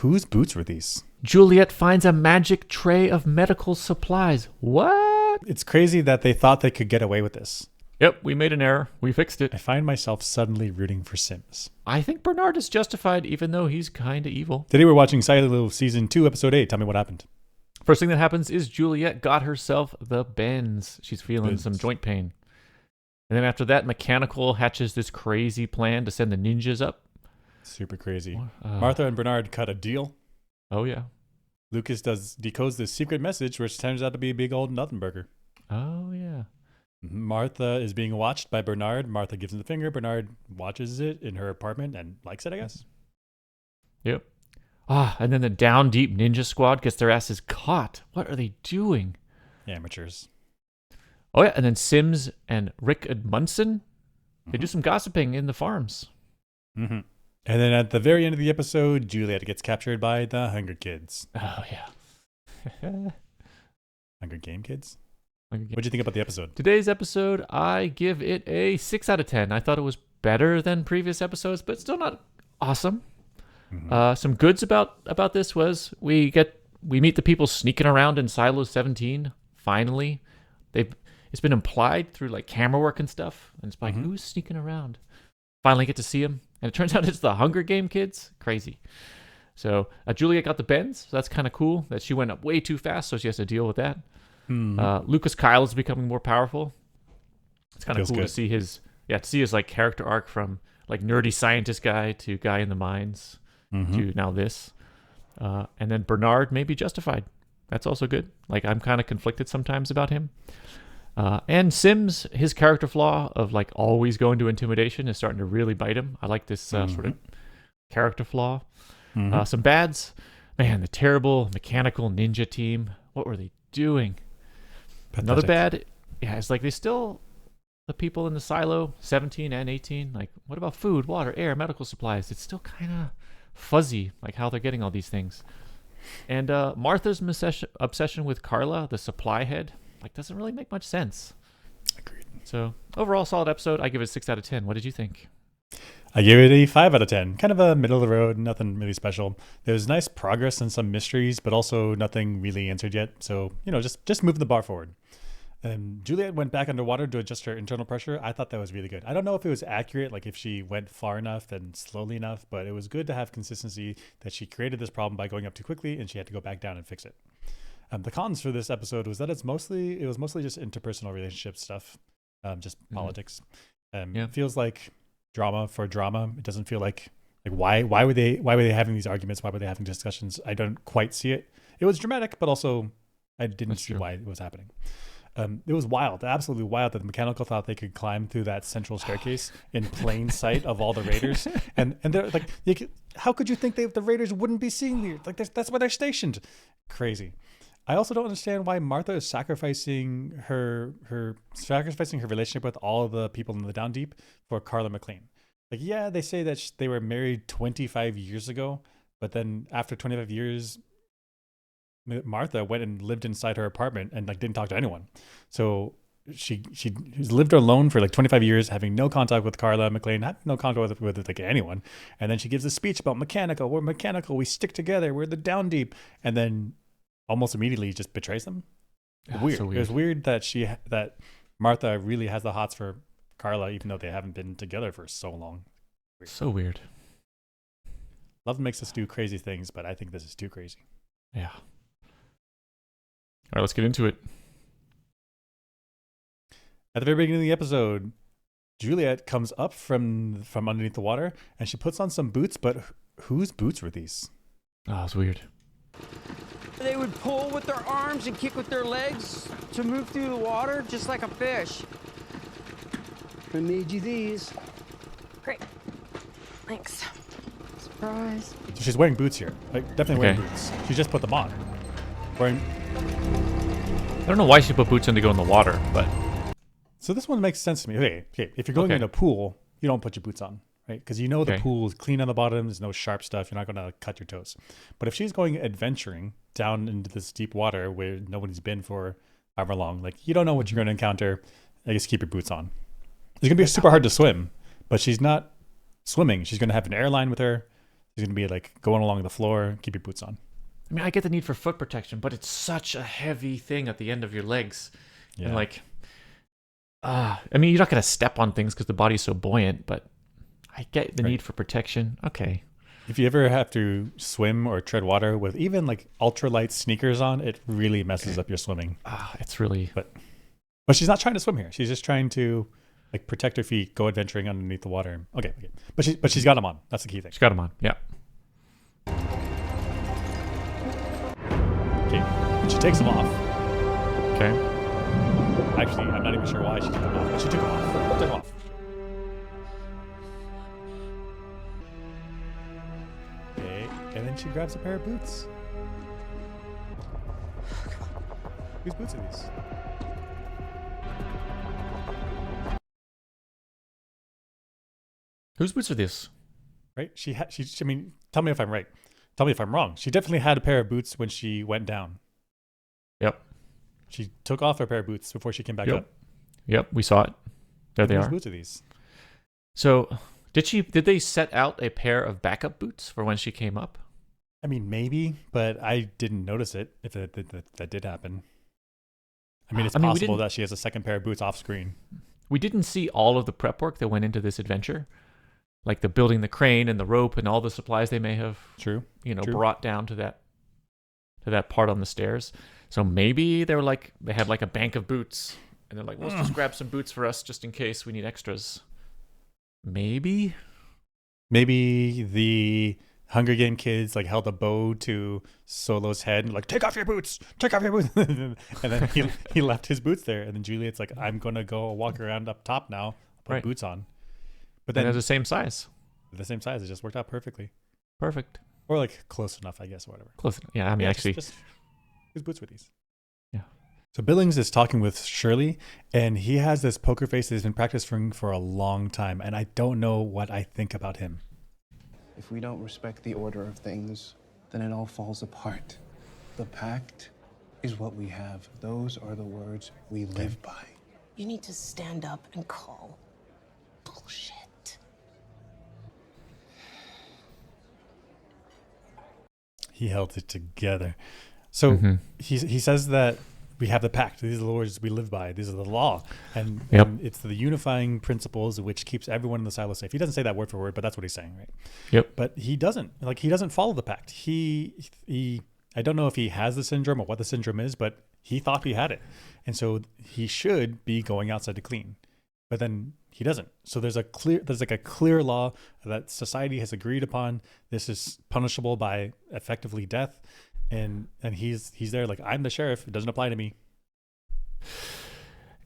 Whose boots were these? Juliet finds a magic tray of medical supplies. What? It's crazy that they thought they could get away with this. Yep, we made an error. We fixed it. I find myself suddenly rooting for Sims. I think Bernard is justified, even though he's kind of evil. Today we're watching Silo Season 2, Episode 8. Tell me what happened. First thing that happens is Juliet got herself the bends. She's feeling some joint pain. And then after that, Mechanical hatches this crazy plan to send the ninjas up. Super crazy. Martha and Bernard cut a deal. Oh, yeah. Lucas decodes this secret message, which turns out to be a big old nothing burger. Oh, yeah. Martha is being watched by Bernard. Martha gives him the finger. Bernard watches it in her apartment and likes it, I guess. Yep. And then the down deep ninja squad gets their asses caught. What are they doing? Amateurs. Oh, yeah. And then Sims and Rick Edmundson, they do some gossiping in the farms. Mm-hmm. And then at the very end of the episode, Juliet gets captured by the Hunger Kids. Oh, yeah. Hunger Game Kids? What do you think about the episode? Today's episode, I give it a 6 out of 10. I thought it was better than previous episodes, but still not awesome. Mm-hmm. Some goods about this was we meet the people sneaking around in Silo 17. Finally, it's been implied through like camera work and stuff, and it's like who's sneaking around? Finally, get to see them, and it turns out it's the Hunger Game kids. Crazy. So Juliet got the bends, so that's kind of cool. That she went up way too fast, so she has to deal with that. Lucas Kyle is becoming more powerful. It's kind of cool to see his like character arc from like nerdy scientist guy to guy in the mines to now this. And then Bernard may be justified. That's also good. Like I'm kind of conflicted sometimes about him. And Sims, his character flaw of like always going to intimidation is starting to really bite him. I like this sort of character flaw. Some bads. Man, the terrible mechanical ninja team. What were they doing? Pathetic. Another bad, it's like the people in the silo, 17 and 18, like, what about food, water, air, medical supplies? It's still kind of fuzzy, like how they're getting all these things. And Martha's obsession with Carla, the supply head, like doesn't really make much sense. Agreed. So overall, solid episode. I give it a 6 out of 10. What did you think? I give it a 5 out of 10. Kind of a middle of the road, nothing really special. There was nice progress and some mysteries, but also nothing really answered yet. So, just moving the bar forward. Juliet went back underwater to adjust her internal pressure. I thought that was really good. I don't know if it was accurate, like if she went far enough and slowly enough, but it was good to have consistency that she created this problem by going up too quickly and she had to go back down and fix it. The cons for this episode was that it was mostly just interpersonal relationship stuff, just politics. It feels like drama for drama. It doesn't feel like why were they having these arguments? Why were they having discussions? I don't quite see it. It was dramatic, but also I didn't see why it was happening. It was wild, absolutely wild that the mechanical thought they could climb through that central staircase in plain sight of all the raiders. And they're like, how could you think the raiders wouldn't be seeing you? Like that's where they're stationed. Crazy. I also don't understand why Martha is sacrificing her relationship with all of the people in the Down Deep for Carla McLean. Like, yeah, they say that they were married 25 years ago, but then after 25 years, Martha went and lived inside her apartment and like didn't talk to anyone. So she lived alone for like 25 years, having no contact with Carla McLean, having no contact with like anyone. And then she gives a speech about mechanical. We're mechanical. We stick together. We're the Down Deep. And then almost immediately just betrays them. Weird. So weird. It was weird that Martha really has the hots for Carla, even though they haven't been together for so long. Weird. So weird. Love makes us do crazy things, but I think this is too crazy. Yeah. All right, let's get into it. At the very beginning of the episode, Juliet comes up from underneath the water, and she puts on some boots, but whose boots were these? Oh, it's weird. They would pull with their arms and kick with their legs to move through the water, just like a fish. I made you these. Great. Thanks. Surprise. So she's wearing boots here. Like, definitely wearing boots. She just put them on. I don't know why she put boots in to go in the water, but... So this one makes sense to me. Okay. If you're going in a pool, you don't put your boots on, right? Because the pool is clean on the bottom. There's no sharp stuff. You're not going to cut your toes. But if she's going adventuring down into this deep water where nobody's been for however long, like you don't know what you're going to encounter, I guess keep your boots on. It's going to be super hard to swim, but she's not swimming. She's going to have an airline with her. She's going to be like going along the floor, keep your boots on. I mean, I get the need for foot protection, but it's such a heavy thing at the end of your legs. Yeah. And like, I mean, you're not going to step on things because the body's so buoyant, but I get the need for protection. Okay. If you ever have to swim or tread water with even like ultralight sneakers on, it really messes up your swimming. It's really... But she's not trying to swim here. She's just trying to like protect her feet, go adventuring underneath the water. Okay. But she's got them on. That's the key thing. She's got them on. Yeah. Okay. And she takes them off. Okay. Actually, I'm not even sure why she took them off, but she took them off. Took them off. Okay. And then she grabs a pair of boots. Whose boots are these? Whose boots are this? Right? I mean, tell me if I'm right. Tell me if I'm wrong. She definitely had a pair of boots when she went down. Yep. She took off her pair of boots before she came back up. Yep, we saw it. There they Whose are. boots are these? So, did they set out a pair of backup boots for when she came up? I mean, maybe, but I didn't notice it if that did happen. I mean, it's possible that she has a second pair of boots off screen. We didn't see all of the prep work that went into this adventure. Like the building the crane and the rope and all the supplies they may have brought down to that part on the stairs. So maybe they have like a bank of boots and they're like, let's just grab some boots for us just in case we need extras. Maybe the Hunger Game kids like held a bow to Solo's head and like, take off your boots. And then he left his boots there. And then Juliet's like, I'm going to go walk around up top now, put boots on. But then they're the same size. The same size. It just worked out perfectly. Perfect. Or like close enough, I guess, or whatever. Close enough. Yeah, I mean, actually. Whose boots were these? Yeah. So Billings is talking with Shirley, and he has this poker face that he's been practicing for a long time, and I don't know what I think about him. If we don't respect the order of things, then it all falls apart. The pact is what we have. Those are the words we live by. You need to stand up and call bullshit. He held it together. So he says that we have the pact. These are the words we live by. These are the law. And it's the unifying principles which keeps everyone in the silo safe. He doesn't say that word for word, but that's what he's saying, right? Yep. But he doesn't follow the pact. He I don't know if he has the syndrome or what the syndrome is, but he thought he had it. And so he should be going outside to clean. But then he doesn't. So there's a clear law that society has agreed upon. This is punishable by effectively death. And he's there like, I'm the sheriff. It doesn't apply to me.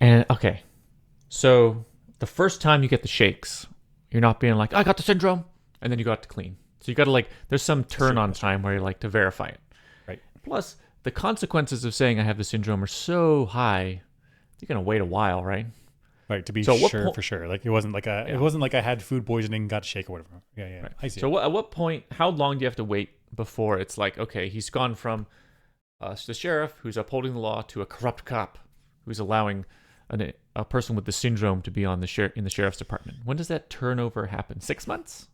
And okay. So the first time you get the shakes, you're not being like, I got the syndrome, and then you got to clean. So you got to like, there's some turn on time where you like to verify it. Right. Plus the consequences of saying I have the syndrome are so high, you're going to wait a while, right? Right, to be sure for sure. Like it wasn't like I had food poisoning, got a shake or whatever. Yeah. Right. I see. So at what point, how long do you have to wait before it's like, okay, he's gone from the sheriff who's upholding the law to a corrupt cop who's allowing a person with the syndrome to be on in the sheriff's department? When does that turnover happen? 6 months?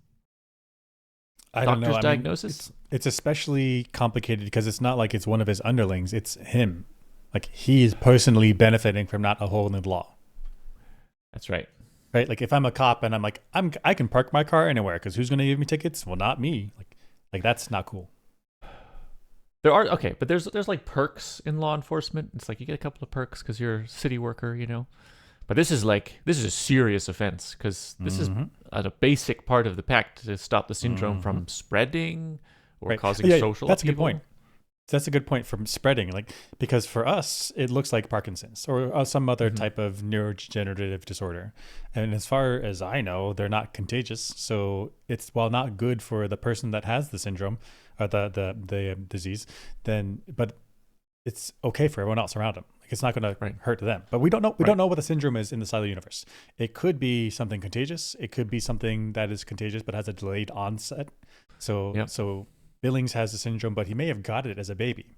I don't know. Doctor's diagnosis? It's especially complicated because it's not like it's one of his underlings. It's him. Like he is personally benefiting from not upholding the law. That's right. Right. Like if I'm a cop and I'm like, I can park my car anywhere because who's going to give me tickets? Well, not me. Like that's not cool. But there's like perks in law enforcement. It's like you get a couple of perks because you're a city worker, you know. But this is a serious offense because this is a basic part of the pact to stop the syndrome from spreading or causing social upheaval. That's a good point. That's a good point from spreading, like because for us it looks like Parkinson's or some other type of neurodegenerative disorder, and as far as I know, they're not contagious. So it's while not good for the person that has the syndrome or the disease, but it's okay for everyone else around them. Like it's not going to hurt them. But we don't know. We don't know what the syndrome is in the Silo universe. It could be something contagious. It could be something that is contagious but has a delayed onset. So Billings has the syndrome, but he may have got it as a baby.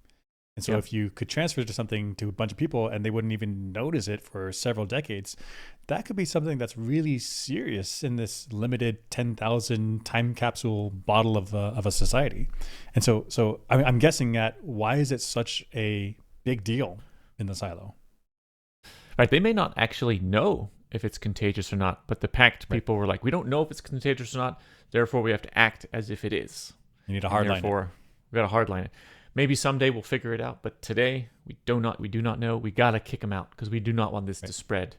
And so Yep. if you could transfer to something to a bunch of people and they wouldn't even notice it for several decades, that could be something that's really serious in this limited 10,000 time capsule bottle of a society. And so I'm guessing at why is it such a big deal in the silo? Right. They may not actually know if it's contagious or not, but the pact people were like, we don't know if it's contagious or not, therefore we have to act as if it is. You need a And hard line. therefore, we got to hardline it. Maybe someday we'll figure it out, but today we do not know. We got to kick them out because we do not want this to spread.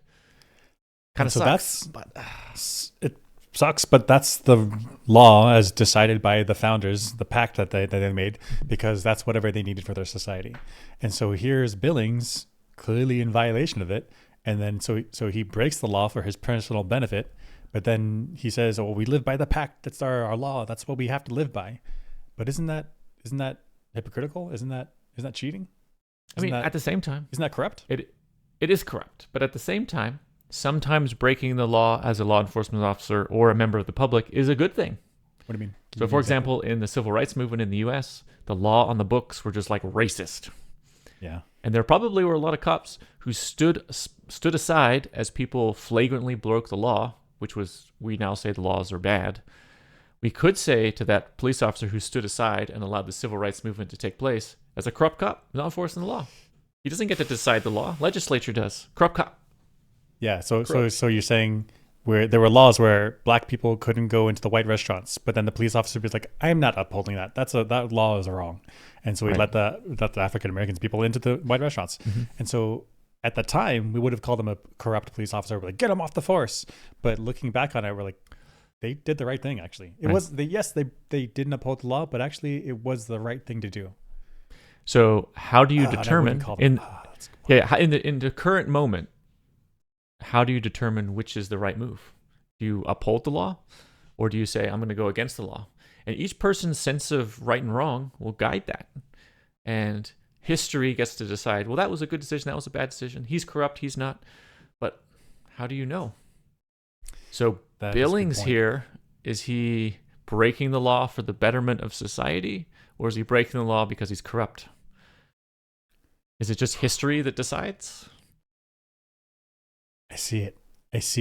Kind of So sucks. it sucks, but that's the law as decided by the founders, the pact that they made, because that's whatever they needed for their society. And so here's Billings clearly in violation of it, and then so he breaks the law for his personal benefit, but then he says, "Oh, we live by the pact. That's our law. That's what we have to live by." But isn't that hypocritical? Isn't that cheating? At the same time, Isn't that corrupt? it is corrupt. But at the same time, sometimes breaking the law as a law enforcement officer or a member of the public is a good thing. What do you mean? So, for example, in the civil rights movement in the U.S., the law on the books were just like racist. Yeah. And there probably were a lot of cops who stood aside as people flagrantly broke the law, which was, we now say the laws are bad. We could say to that police officer who stood aside and allowed the civil rights movement to take place, as a corrupt cop, not enforcing the law. He doesn't get to decide the law. Legislature does. Corrupt cop. Yeah. So you're saying where there were laws where black people couldn't go into the white restaurants, but then the police officer was like, "I'm not upholding that. That law is wrong," and so we let the African Americans people into the white restaurants. Mm-hmm. And so at the time, we would have called them a corrupt police officer. We're like, "Get him off the force." But looking back on it, we're like, they did the right thing. Actually, it was they didn't uphold the law, but actually, it was the right thing to do. So how do you determine in the current moment? How do you determine which is the right move? Do you uphold the law, or do you say I'm going to go against the law? And each person's sense of right and wrong will guide that. And history gets to decide. Well, that was a good decision. That was a bad decision. He's corrupt. He's not. But how do you know? So That is a good Billings point. here, is he breaking the law for the betterment of society, or is he breaking the law because he's corrupt? Is it just history that decides? I see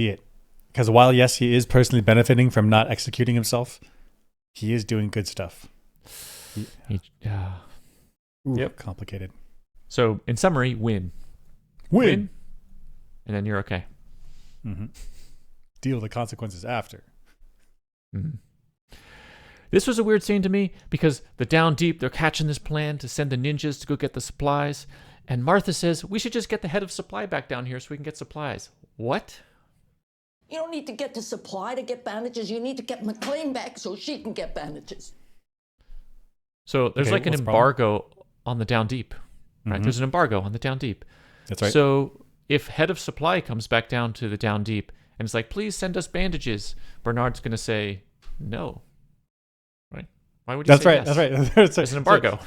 it. Because while yes, he is personally benefiting from not executing himself, he is doing good stuff. Yep. Complicated. So in summary, win, Win. and then you're okay. Mm-hmm. Deal with the consequences after. Mhm. This was a weird scene to me because the Down Deep, they're catching this plan to send the ninjas to go get the supplies. And Martha says, we should just get the head of supply back down here so we can get supplies. What? You don't need to get to supply to get bandages. You need to get McLean back so she can get bandages. So there's Okay, like an what's the problem? embargo on the Down Deep, right? Mhm. There's an embargo on the Down Deep. That's right. So if head of supply comes back down to the Down Deep and it's like, please send us bandages, Bernard's going to say no, right? Why would you That's say right. yes? That's right. There's an embargo.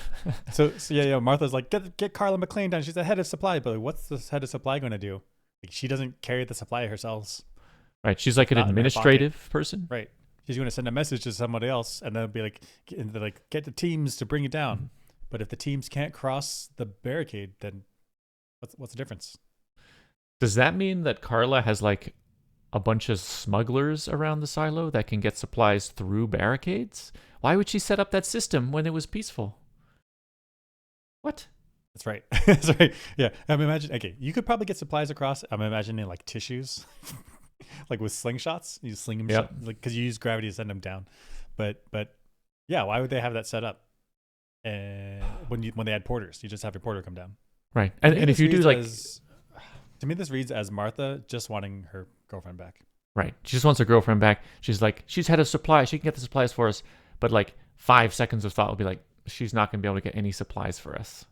So yeah. Martha's like, get Carla McLean down. She's the head of supply. But like, what's the head of supply going to do? Like, she doesn't carry the supply herself. Right. She's like an Not in her administrative person. Right. She's going to send a message to somebody else, and they'll be like, get the teams to bring it down. Mm-hmm. But if the teams can't cross the barricade, then what's the difference? Does that mean that Carla has like a bunch of smugglers around the silo that can get supplies through barricades? Why would she set up that system when it was peaceful? What? That's right. That's right. Yeah. I'm imagining. Okay, you could probably get supplies across. I'm imagining like tissues, like with slingshots. You sling them, Yep. like because you use gravity to send them down. But yeah, why would they have that set up? And when they had porters, you just have your porter come down. Right. To me, And if this you do reads like, to me, this reads as Martha just wanting her girlfriend back. right, she just wants her girlfriend back. She's like, she's head of supply. She can get the supplies for us. But like 5 seconds of thought will be like, she's not going to be able to get any supplies for us.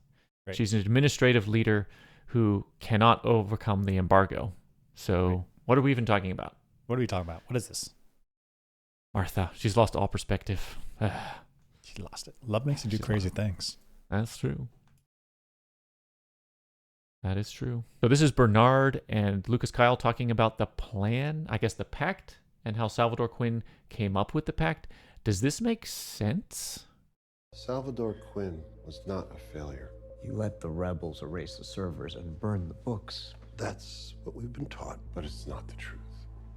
Right. She's an administrative leader who cannot overcome the embargo. So Right. what are we even talking about? What are we talking about? What is this? Martha, she's lost all perspective. She lost it. Love makes you do She's crazy lost. things. That's true. That is true. So this is Bernard and Lucas Kyle talking about the plan, I guess the pact, and how Salvador Quinn came up with the pact. Does this make sense? Salvador Quinn was not a failure. You let the rebels erase the servers and burn the books. That's what we've been taught, but it's not the truth.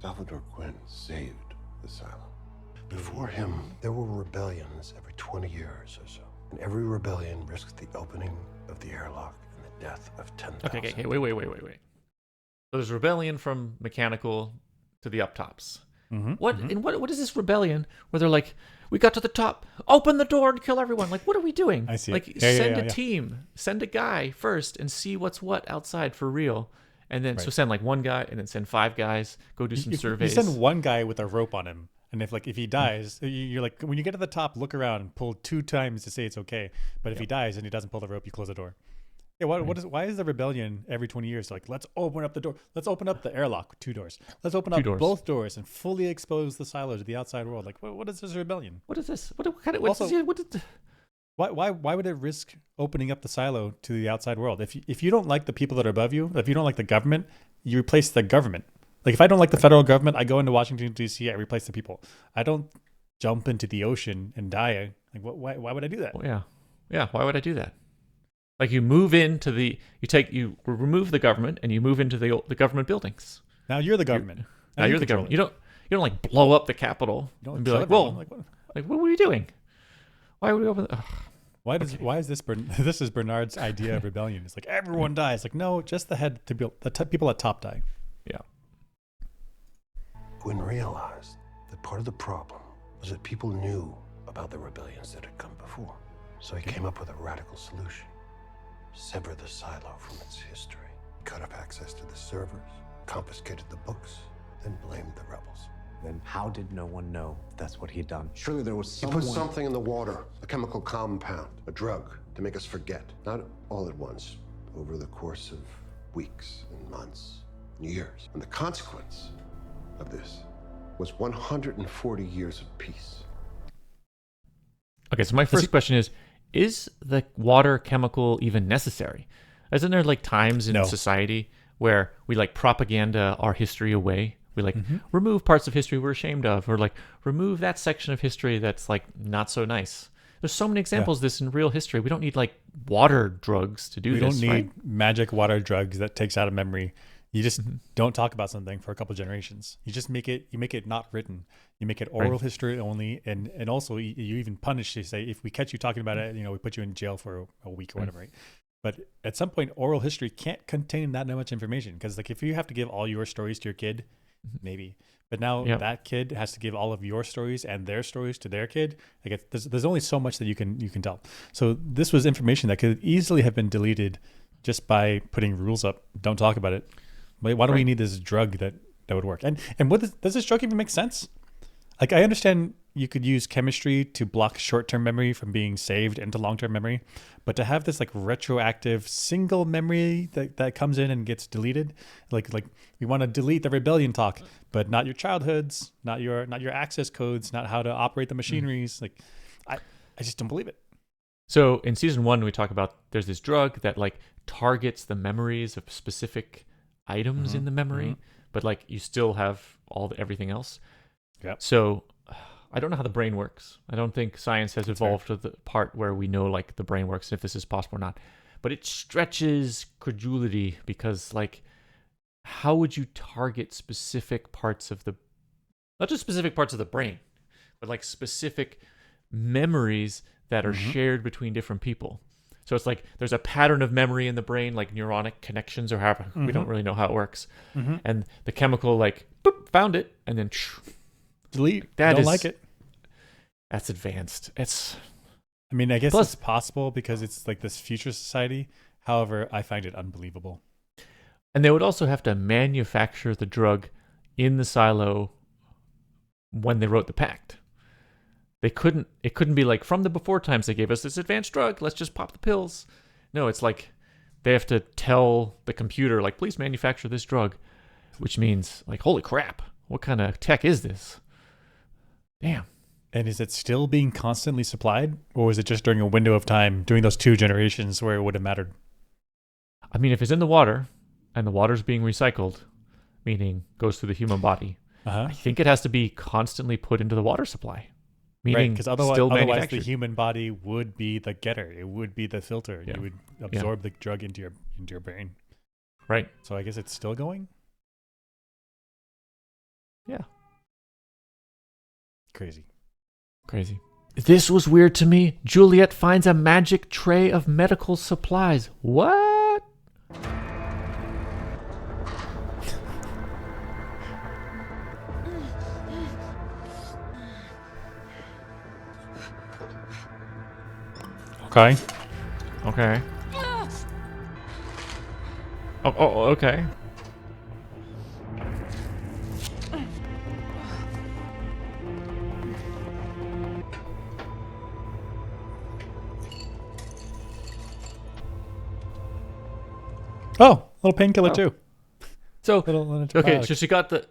Salvador Quinn saved the silo. Before him, there were rebellions every 20 years or so. And every rebellion risked the opening of the airlock and the death of 10,000. Okay, wait. So there's rebellion from mechanical to the up tops. What is this rebellion where they're like, we got to the top, open the door and kill everyone? Like, what are we doing? I see. Like, send a team, send a guy first and see what's what outside for real. And then, so send like one guy and then send 5 guys, go do some surveys. You send one guy with a rope on him. And if he dies, you're like, when you get to the top, look around and pull 2 times to say it's okay. But if he dies and he doesn't pull the rope, you close the door. Yeah, why is the rebellion every 20 years like, let's open up the door, let's open up the airlock, 2 doors, let's open up both doors and fully expose the silo to the outside world? Like, what is this rebellion? What is this? Why would it risk opening up the silo to the outside world? If you don't like the people that are above you, if you don't like the government, you replace the government. Like, if I don't like the federal government, I go into Washington D.C. I replace the people. I don't jump into the ocean and die. Like, why would I do that? Well, yeah. Why would I do that? Like, you move into you remove the government and you move into the government buildings. Now you're the government. Now you're the government. You don't like blow up the Capitol and be like, whoa, what are we doing? Why would we open? Why is this this is Bernard's idea of rebellion? It's like everyone dies. Like, no, just the head to build people at top die. Yeah. Quinn realized that part of the problem was that people knew about the rebellions that had come before. So he came up with a radical solution. Sever the silo from its history, cut off access to the servers, confiscated the books, then blamed the rebels. Then how did no one know that's what he'd done? Surely there was He put something in the water, a chemical compound, a drug, to make us forget. Not all at once, over the course of weeks and months and years. And the consequence of this was 140 years of peace. Okay, so my first question is the water chemical even necessary? Isn't there like times in society where we like propaganda our history away? We like remove parts of history we're ashamed of, or like remove that section of history that's like not so nice. There's so many examples of this in real history. We don't need like water drugs to do this. We don't need magic water drugs that takes out a memory. You just don't talk about something for a couple of generations. You just make it not written. You make it oral history only, and also you even punish. You say, if we catch you talking about it, we put you in jail for a week or whatever. Right? But at some point, oral history can't contain that much information, because like if you have to give all your stories to your kid, maybe. But now that kid has to give all of your stories and their stories to their kid. Like there's only so much that you can tell. So this was information that could easily have been deleted just by putting rules up. Don't talk about it. Why do we need this drug that would work? And does this drug even make sense? Like, I understand you could use chemistry to block short-term memory from being saved into long-term memory, but to have this like retroactive single memory that comes in and gets deleted, like we want to delete the rebellion talk, but not your childhoods, not your access codes, not how to operate the machineries. Like, I just don't believe it. So in season 1, we talk about there's this drug that like targets the memories of specific items in the memory, but like you still have everything else. Yep. So I don't know how the brain works. I don't think science has evolved to the part where we know like the brain works, if this is possible or not. But it stretches credulity, because like, how would you target specific parts of not just specific parts of the brain, but like specific memories that are shared between different people? So it's like there's a pattern of memory in the brain, like neuronic connections, or however, we don't really know how it works. And the chemical like, boop, found it, and then delete. Don't like it. That's advanced. I guess it's possible because it's like this future society. However, I find it unbelievable. And they would also have to manufacture the drug in the silo when they wrote the pact. It couldn't be like, from the before times they gave us this advanced drug, let's just pop the pills. No, it's like they have to tell the computer, like, please manufacture this drug, which means like, holy crap, what kind of tech is this? Damn. And is it still being constantly supplied, or was it just during a window of time during those 2 generations where it would have mattered? I mean, if it's in the water and the water's being recycled, meaning goes through the human body, I think it has to be constantly put into the water supply. Meaning because still otherwise the manufactured. human body would be the getter. It would be the filter. Yeah. You would absorb the drug into your brain. Right. So I guess it's still going. Yeah. Crazy. Crazy. This was weird to me. Juliet finds a magic tray of medical supplies. What? Okay. Okay. Oh, okay. Oh, little painkiller too. So Little okay, antibiotic. so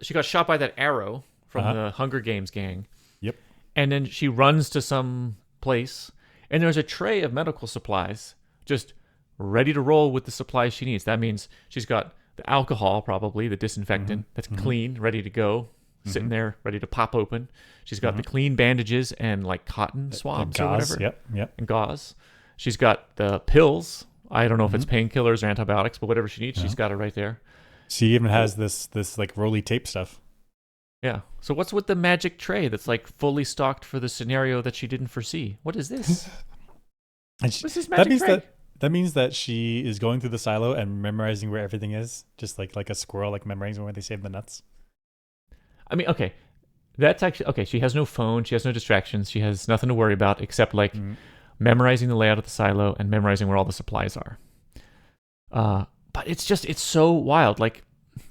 she got shot by that arrow from Uh-huh. the Hunger Games gang. Yep. And then she runs to some place, and there's a tray of medical supplies just ready to roll with the supplies she needs. That means she's got the alcohol, probably the disinfectant, that's clean, ready to go, sitting there, ready to pop open. She's got the clean bandages and like cotton swabs or Gauze. whatever, Yep. and gauze. She's got the pills. I don't know if it's painkillers or antibiotics, but whatever she needs, she's got it right there. She even has this like roly tape stuff. Yeah. So what's with the magic tray that's like fully stocked for the scenario that she didn't foresee? What is this? And What's this that magic means tray? that means that she is going through the silo and memorizing where everything is, just like a squirrel, like memorizing where they save the nuts. I mean, okay. That's actually okay. She has no phone. She has no distractions. She has nothing to worry about except like memorizing the layout of the silo and memorizing where all the supplies are. But it's so wild. Like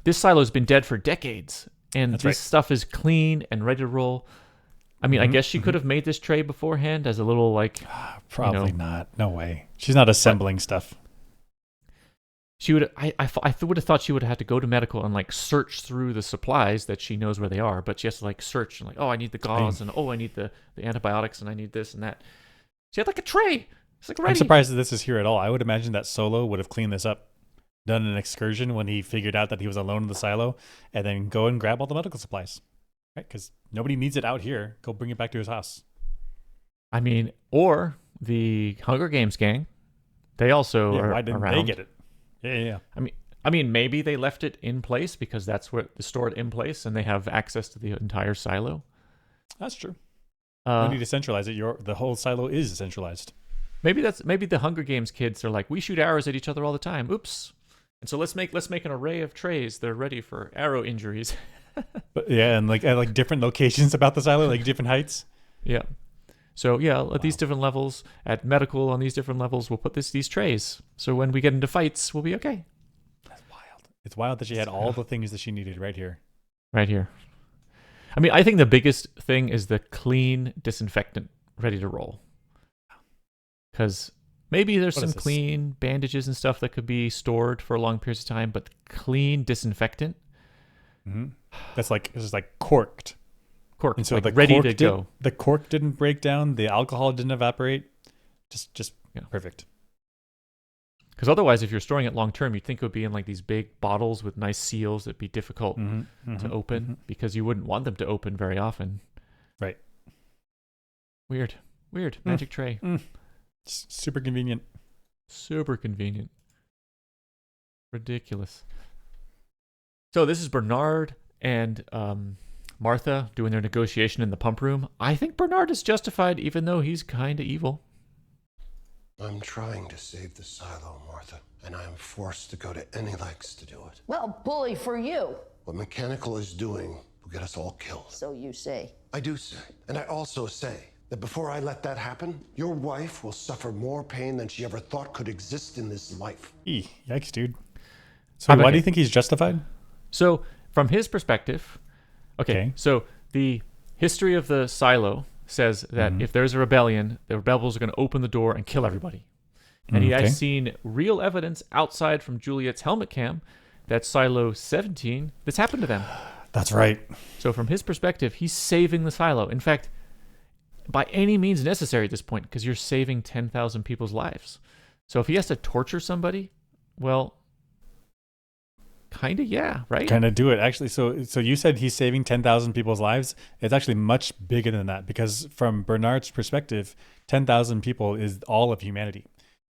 this silo's been dead for decades, and That's this right. stuff is clean and ready to roll. I mean, I guess she could have made this tray beforehand as a little like. Probably not. No way. She's not assembling stuff. She would. I would have thought she would have had to go to medical and like search through the supplies that she knows where they are, but she has to like search and like, oh, I need the gauze and oh, I need the antibiotics and I need this and that. She had like a tray. It's like ready. I'm surprised that this is here at all. I would imagine that Solo would have cleaned this up, done an excursion when he figured out that he was alone in the silo, and then go and grab all the medical supplies. Right? Because nobody needs it out here. Go bring it back to his house. I mean, or the Hunger Games gang. They also are why didn't around. they get it? Yeah. I mean, maybe they left it in place because that's where they stored in place, and they have access to the entire silo. That's true. You need to centralize it. The whole silo is centralized. Maybe the Hunger Games kids are like, we shoot arrows at each other all the time. Oops. And so let's make an array of trays that are ready for arrow injuries. But yeah, and like at like different locations about the silo, like different heights. Yeah. So yeah, at these different levels, at medical on these different levels, we'll put these trays. So when we get into fights, we'll be okay. That's wild. It's wild that she had all the things that she needed right here. Right here. I mean, I think the biggest thing is the clean disinfectant ready to roll. Because maybe there's some clean bandages and stuff that could be stored for long periods of time, but clean disinfectant. That's like it's just like corked. Cork. And so like the ready cork to go. The cork didn't break down. The alcohol didn't evaporate. Just perfect. Because otherwise, if you're storing it long term, you'd think it would be in like these big bottles with nice seals that'd be difficult to open because you wouldn't want them to open very often. Right. Weird. Magic tray. Super convenient. Super convenient. Ridiculous. So this is Bernard and Martha doing their negotiation in the pump room. I think Bernard is justified, even though he's kind of evil. I'm trying to save the silo, Martha, and I am forced to go to any lengths to do it. Well, bully for you. What Mechanical is doing will get us all killed. So you say. I do say, and I also say, that before I let that happen, your wife will suffer more pain than she ever thought could exist in this life. Yikes, dude. So why do you think he's justified? So from his perspective, okay. So the history of the silo says that if there's a rebellion, the rebels are going to open the door and kill everybody. And he has seen real evidence outside from Juliet's helmet cam that Silo 17, this happened to them. That's right. So from his perspective, he's saving the silo. In fact, by any means necessary at this point, because you're saving 10,000 people's lives. So if he has to torture somebody, well, kind of, yeah, right? Kind of do it actually. So you said he's saving 10,000 people's lives. It's actually much bigger than that, because from Bernard's perspective, 10,000 people is all of humanity.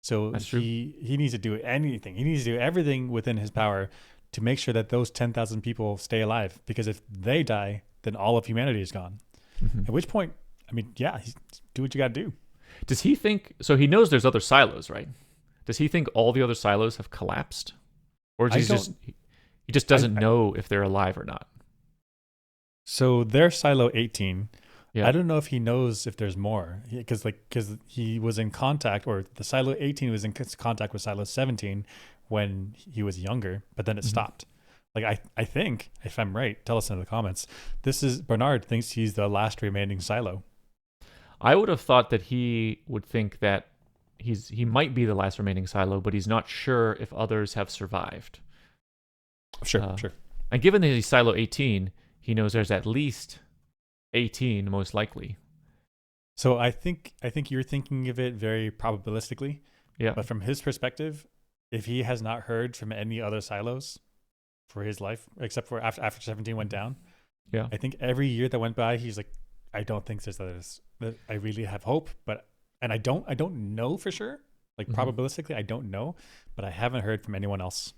So That's true. he needs to do anything. He needs to do everything within his power to make sure that those 10,000 people stay alive, because if they die, then all of humanity is gone. At which point, I mean, yeah, do what you got to do. Does he think, so he knows there's other silos, right? Does he think all the other silos have collapsed? Or he just doesn't know if they're alive or not? So they're silo 18. Yeah. I don't know if he knows if there's more, because he was in contact, or the silo 18 was in contact with silo 17 when he was younger, but then it stopped. Like I think, if I'm right, tell us in the comments. Bernard thinks he's the last remaining silo. I would have thought that he would think that he might be the last remaining silo, but he's not sure if others have survived. Sure. And given that he's silo 18, he knows there's at least 18 most likely. So I think you're thinking of it very probabilistically. Yeah. But from his perspective, if he has not heard from any other silos for his life, except for after 17 went down, Yeah. I think every year that went by, he's like, I don't think there's others. I really have hope, and I don't know for sure. Like probabilistically, I don't know, but I haven't heard from anyone else.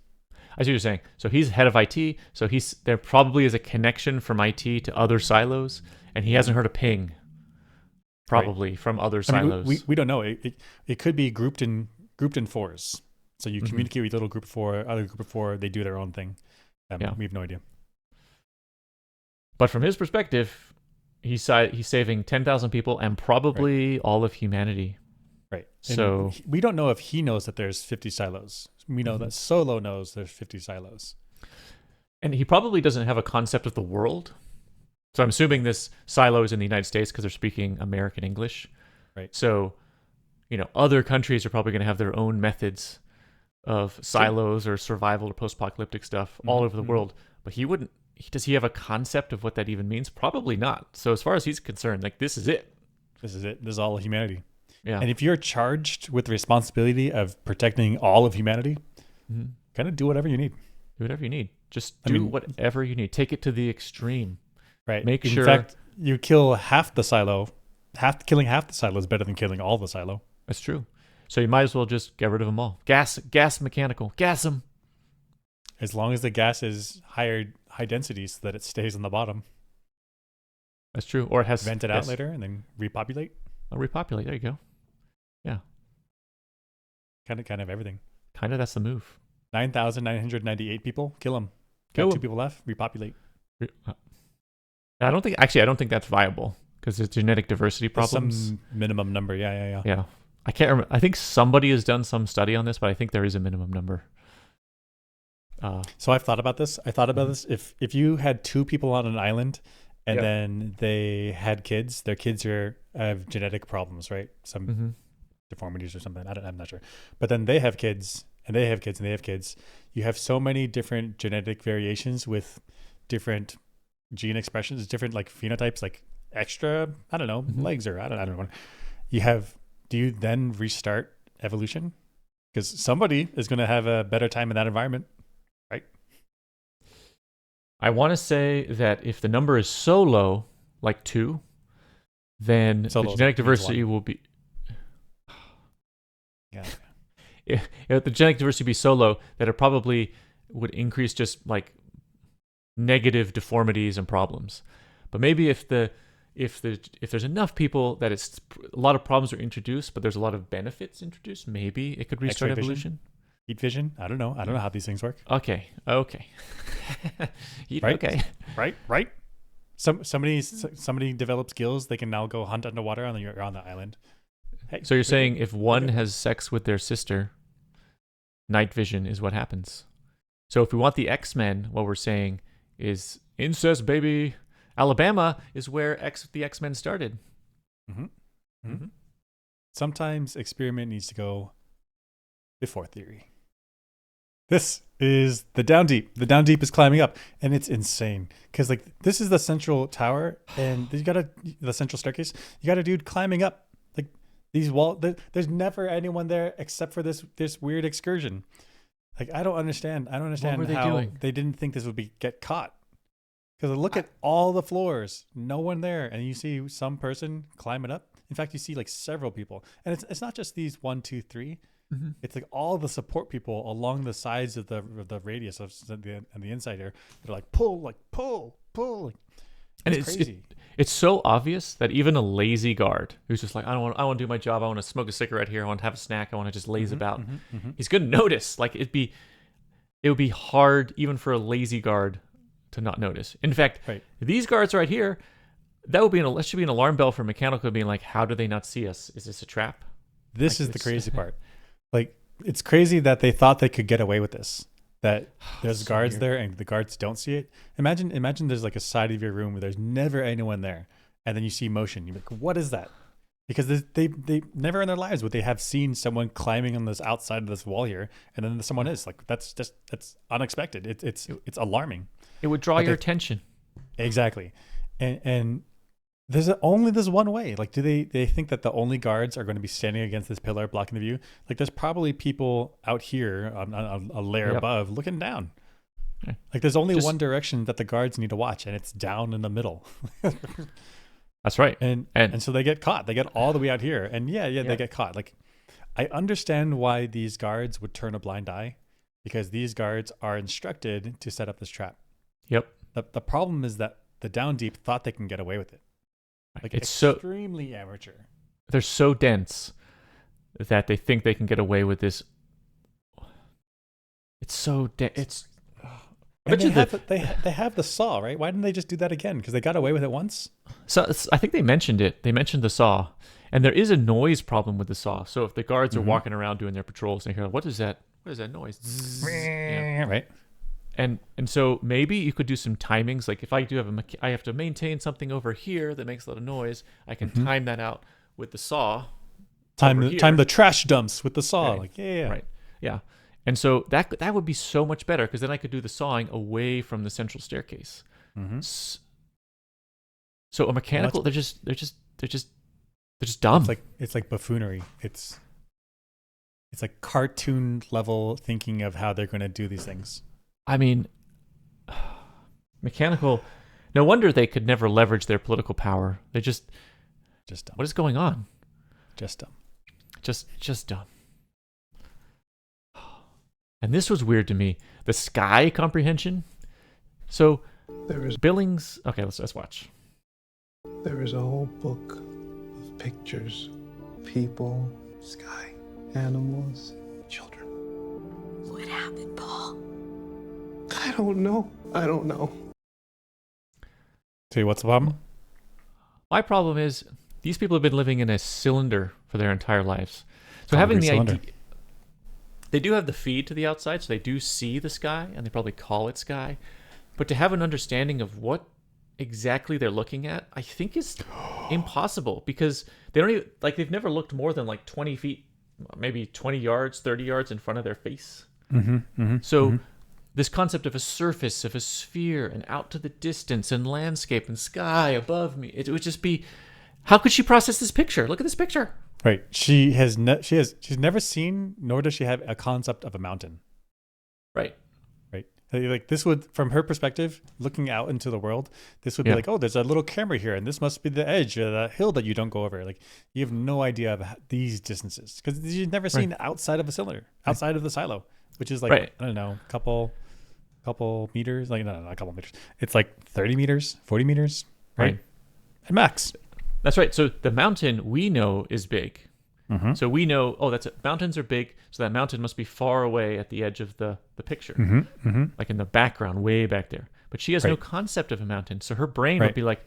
I see what you're saying. So he's head of IT. So there probably is a connection from IT to other silos, and he hasn't heard a ping, probably from other silos. I mean, we don't know. It could be grouped in fours. So you communicate with little group of four, other group of four. They do their own thing. We have no idea. But from his perspective, he's saving 10,000 people and probably all of humanity. Right. So we don't know if he knows that there's 50 silos. We know that Solo knows there's 50 silos. And he probably doesn't have a concept of the world. So I'm assuming this silo is in the United States because they're speaking American English. Right. So, other countries are probably going to have their own methods of silos or survival or post-apocalyptic stuff all over the world. But he wouldn't. Does he have a concept of what that even means? Probably not. So as far as he's concerned, like, this is it. This is it. This is all of humanity. Yeah. And if you're charged with the responsibility of protecting all of humanity, kind of do whatever you need. Do whatever you need. Just do whatever you need. Take it to the extreme. Right. Make sure. In fact, you kill half the silo. Killing half the silo is better than killing all the silo. That's true. So you might as well just get rid of them all. Gas mechanical. Gas them. As long as the gas is high density so that it stays on the bottom. That's true. Or it has vent it out later and then repopulate. Repopulate. There you go. Yeah. Kind of everything. Kind of that's the move. 9,998 people. Kill them. Kill Got 2 them. people left. Repopulate. I don't think that's viable because there's genetic diversity problems. Some minimum number. Yeah. Yeah. I can't remember. I think somebody has done some study on this, but I think there is a minimum number. So I've thought about this. This. If you had 2 people on an island and then they had kids, their kids have genetic problems, right? Some deformities or something. I'm not sure. But then they have kids and they have kids and they have kids. You have so many different genetic variations with different gene expressions, different like phenotypes, like extra, I don't know, legs or I don't know. Do you then restart evolution? Because somebody is going to have a better time in that environment. Right. I want to say that if the number is so low, like 2, then the genetic diversity will be. Yeah. If the genetic diversity be so low that it probably would increase just like negative deformities and problems. But maybe if there's enough people that it's a lot of problems are introduced, but there's a lot of benefits introduced, maybe it could restart evolution. Heat vision? I don't know how these things work. Okay. Right? Okay. Right. Somebody develops skills. They can now go hunt underwater on the island. Hey, so you're saying if one has sex with their sister, night vision is what happens. So if we want the X-Men, what we're saying is incest, baby. Alabama is where the X-Men started. Sometimes experiment needs to go before theory. This is the Down Deep. The Down Deep is climbing up, and it's insane because like this is the central tower, and the central staircase. You got a dude climbing up like these walls. There's never anyone there except for this weird excursion. Like, I don't understand. I don't understand were they how doing? they didn't think this would get caught. Because look at all the floors, no one there, and you see some person climbing up. In fact, you see like several people, and it's not just these 1, 2, 3. Mm-hmm. It's like all the support people along the sides of the radius of the inside here. They're like pull. And It's crazy. It's so obvious that even a lazy guard who's just like, I want to do my job. I want to smoke a cigarette here. I want to have a snack. I want to just laze about. He's going to notice. Like it would be hard even for a lazy guard to not notice. In fact, these guards right here, that should be an alarm bell for mechanical being like, how do they not see us? Is this a trap? This is the crazy part. Like, it's crazy that they thought they could get away with this. That there's So guards weird. there and the guards don't see it. Imagine there's like a side of your room where there's never anyone there, and then you see motion. You're like, what is that? Because they never in their lives would they have seen someone climbing on this outside of this wall here, and then someone is like, that's unexpected. It's alarming. It would draw But your attention. Exactly, and there's only this one way. Like, do they think that the only guards are going to be standing against this pillar blocking the view? Like, there's probably people out here on a layer above looking down. Okay. Like, there's only one direction that the guards need to watch, and it's down in the middle. That's right. And so they get caught. They get all the way out here, and they get caught. Like, I understand why these guards would turn a blind eye, because these guards are instructed to set up this trap. Yep. The problem is that the Down Deep thought they can get away with it. Like, it's extremely amateur. They're so dense that they think they can get away with this. It's so dense. It's. And they have the saw, right? Why didn't they just do that again? Because they got away with it once. So I think they mentioned it. They mentioned the saw, and there is a noise problem with the saw. So if the guards are walking around doing their patrols, they hear, "What is that? What is that noise?" Zzz, Right. And so maybe you could do some timings. Like if I do I have to maintain something over here that makes a lot of noise. I can time that out with the saw. Time the trash dumps with the saw. Right. Like Right. Yeah. And so that would be so much better, because then I could do the sawing away from the central staircase. So a mechanical, they're just dumb. It's like buffoonery. It's like cartoon level thinking of how they're going to do these things. I mean, mechanical. No wonder they could never leverage their political power. They're just dumb. What is going on? Just dumb. Just dumb. And this was weird to me. The sky comprehension. So There is Billings. Okay, let's watch. There is a whole book of pictures. People, sky, animals, children. What happened, Paul? I don't know. Tell you what's the problem? My problem is these people have been living in a cylinder for their entire lives. So having the cylinder. idea, they do have the feed to the outside, so they do see the sky, and they probably call it sky. But to have an understanding of what exactly they're looking at, I think is impossible, because they don't even, like, they've never looked more than like 20 feet, maybe 20 yards, 30 yards in front of their face. So this concept of a surface, of a sphere, and out to the distance, and landscape, and sky above me, it would just be, how could she process this picture? Look at this picture. Right. She's never seen, nor does she have a concept of a mountain. Right. Right. Like, this would, from her perspective, looking out into the world, this would be like, oh, there's a little camera here, and this must be the edge of the hill that you don't go over. Like, you have no idea of these distances, because you've never seen outside of a cylinder, outside of the silo, which is like, I don't know, couple meters, like, no, not a couple meters. It's like 30 meters, 40 meters, right? At max. That's right. So the mountain we know is big. So we know, mountains are big, so that mountain must be far away at the edge of the picture, like in the background, way back there. But she has no concept of a mountain, so her brain would be like,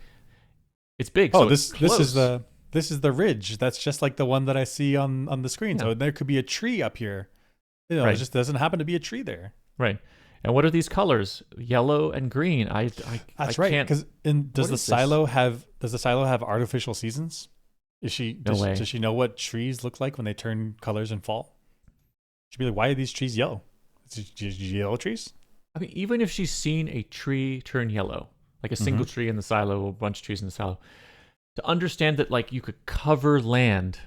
it's big. Oh, so this close. is the ridge. That's just like the one that I see on the screen. So there could be a tree up here. You know, it just doesn't happen to be a tree there. Right. And what are these colors? Yellow and green. That's right. Because does the silo have artificial seasons? Does she know what trees look like when they turn colors and fall? She'd be like, why are these trees yellow? Is it yellow trees? I mean, even if she's seen a tree turn yellow, like a single tree in the silo, a bunch of trees in the silo, to understand that, like, you could cover land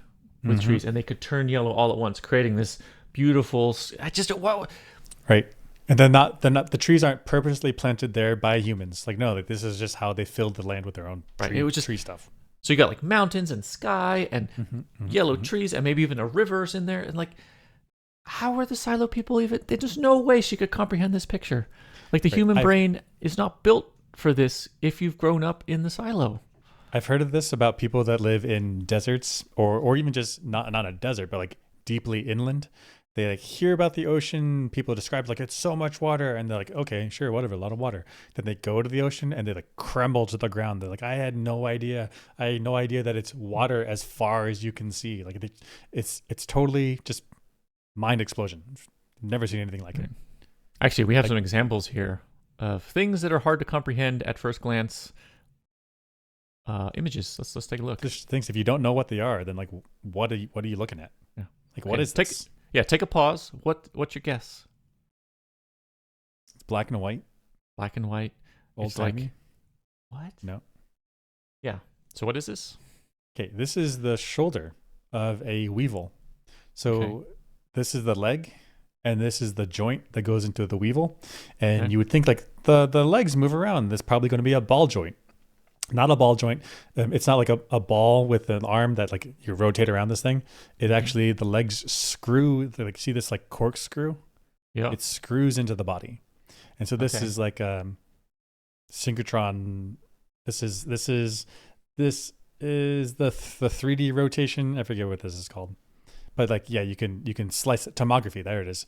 with trees and they could turn yellow all at once, creating this beautiful. Right. And then not the trees aren't purposely planted there by humans. Like no, like this is just how they filled the land with their own Right. tree, It was just tree stuff. So you got like mountains and sky and yellow trees and maybe even a river's in there. And like, how are the silo people even? There's no way she could comprehend this picture. Like the human brain is not built for this if you've grown up in the silo. I've heard of this about people that live in deserts or even just not a desert, but like deeply inland. They like hear about the ocean. People describe like it's so much water, and they're like, okay, sure, whatever, a lot of water. Then they go to the ocean and they like crumble to the ground. They're like, I had no idea. I had no idea that it's water as far as you can see. Like it's totally just mind explosion. Never seen anything like it. Actually, we have some examples here of things that are hard to comprehend at first glance. Images. Let's take a look. Just things if you don't know what they are, then like what are you looking at? Yeah. Like what is this? Take a pause. What's your guess? It's black and white. Black and white. Old timey. What? No. Yeah. So what is this? Okay, this is the shoulder of a weevil. So this is the leg, and this is the joint that goes into the weevil. And you would think like the legs move around. There's probably going to be a ball joint. Not a ball joint. It's not like a ball with an arm that like you rotate around this thing. It actually, the legs screw, like see this like corkscrew? Yeah. It screws into the body. And so this is like synchrotron. This is the 3D rotation. I forget what this is called. But like, yeah, you can slice it. Tomography, there it is.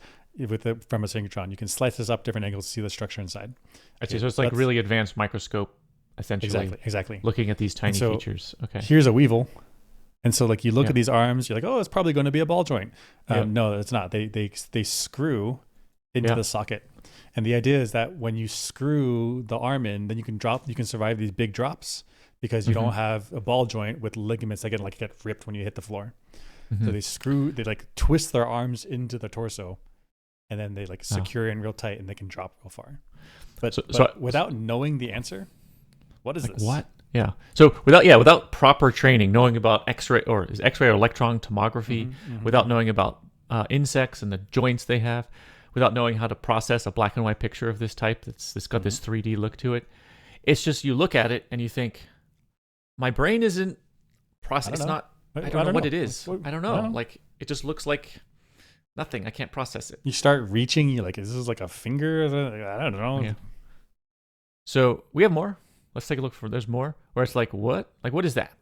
From a synchrotron. You can slice this up different angles to see the structure inside. Actually, so it's like really advanced microscope. Essentially, exactly. Looking at these tiny features. Okay. Here's a weevil, and so like you look at these arms, you're like, oh, it's probably going to be a ball joint. No, it's not. They screw into the socket, and the idea is that when you screw the arm in, then you can survive these big drops because you don't have a ball joint with ligaments that get ripped when you hit the floor. So they like twist their arms into the torso, and then they like secure in real tight, and they can drop real far. But without knowing the answer. What is this? What? Yeah. So without proper training, knowing about X-ray or electron tomography, without knowing about insects and the joints they have, without knowing how to process a black and white picture of this type that's got this 3D look to it, it's just you look at it and you think, my brain isn't processed. It's not. I don't know what it is. I don't know. Like it just looks like nothing. I can't process it. You start reaching. You're like, is this like a finger? I don't know. Yeah. So we have more. Let's take a look there's more where it's like, what? Like, what is that?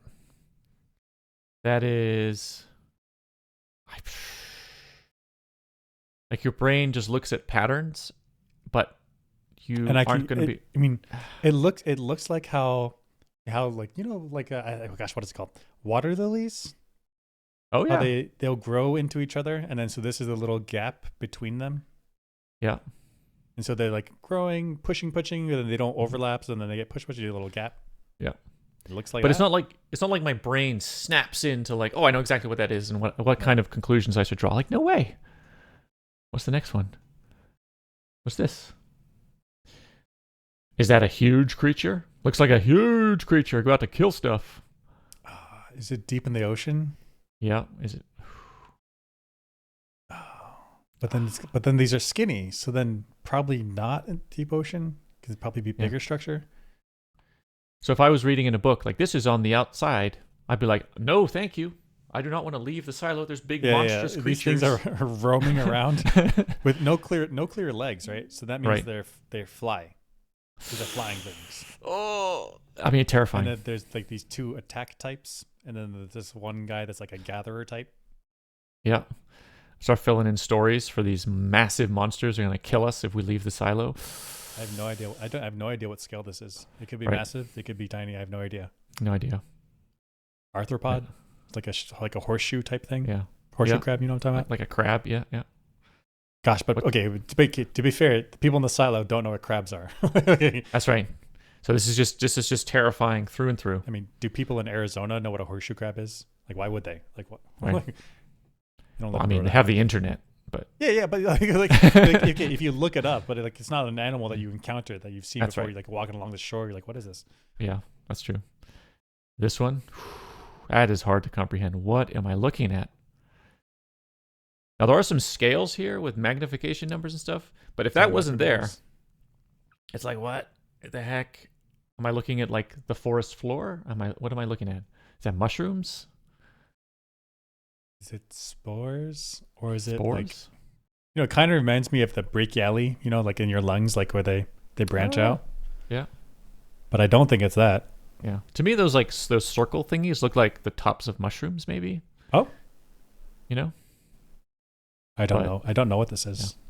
That is like your brain just looks at patterns, but you aren't going to be. I mean, it looks like how like, like, oh gosh, what is it called? Water lilies. Oh yeah. How they'll grow into each other. And then, so this is a little gap between them. Yeah. And so they're like growing, pushing, and then they don't overlap. So then they get pushed, a little gap. Yeah. It looks like but that. it's not like my brain snaps into like, oh, I know exactly what that is and what kind of conclusions I should draw. Like, no way. What's the next one? What's this? Is that a huge creature? Looks like a huge creature. Go out to kill stuff. Is it deep in the ocean? Yeah. Is it? But then these are skinny, so then probably not in deep ocean because it'd probably be bigger structure. So if I was reading in a book like this is on the outside, I'd be like, no, thank you. I do not want to leave the silo. There's big monstrous creatures. These things are roaming around with no clear legs, right? So that means they fly. These are flying things. Oh, I mean, terrifying. And then there's like these two attack types, and then there's this one guy that's like a gatherer type. Yeah. Start filling in stories for these massive monsters who are going to kill us if we leave the silo. I have no idea. I have no idea what scale this is. It could be massive. It could be tiny. I have no idea. No idea. Arthropod? It's like a horseshoe type thing? Yeah. Horseshoe crab, you know what I'm talking about? Like a crab, yeah. Gosh, but okay, to be fair, the people in the silo don't know what crabs are. That's right. So this is just terrifying through and through. I mean, do people in Arizona know what a horseshoe crab is? Like, why would they? Like, what? Right. They have the internet, but but if you look it up, but it's not an animal that you encounter that you've seen before. Right. You're like walking along the shore. You're like, what is this? Yeah, that's true. This one, that is hard to comprehend. What am I looking at? Now there are some scales here with magnification numbers and stuff, but if that wasn't there, it's like, what the heck? Am I looking at like the forest floor? What am I looking at? Is that mushrooms? Is it spores or is it Spores? like, it kind of reminds me of the brachialis, like in your lungs, like where they branch out. Yeah. But I don't think it's that. Yeah. To me, those circle thingies look like the tops of mushrooms, maybe. Oh. I don't know what this is. Yeah.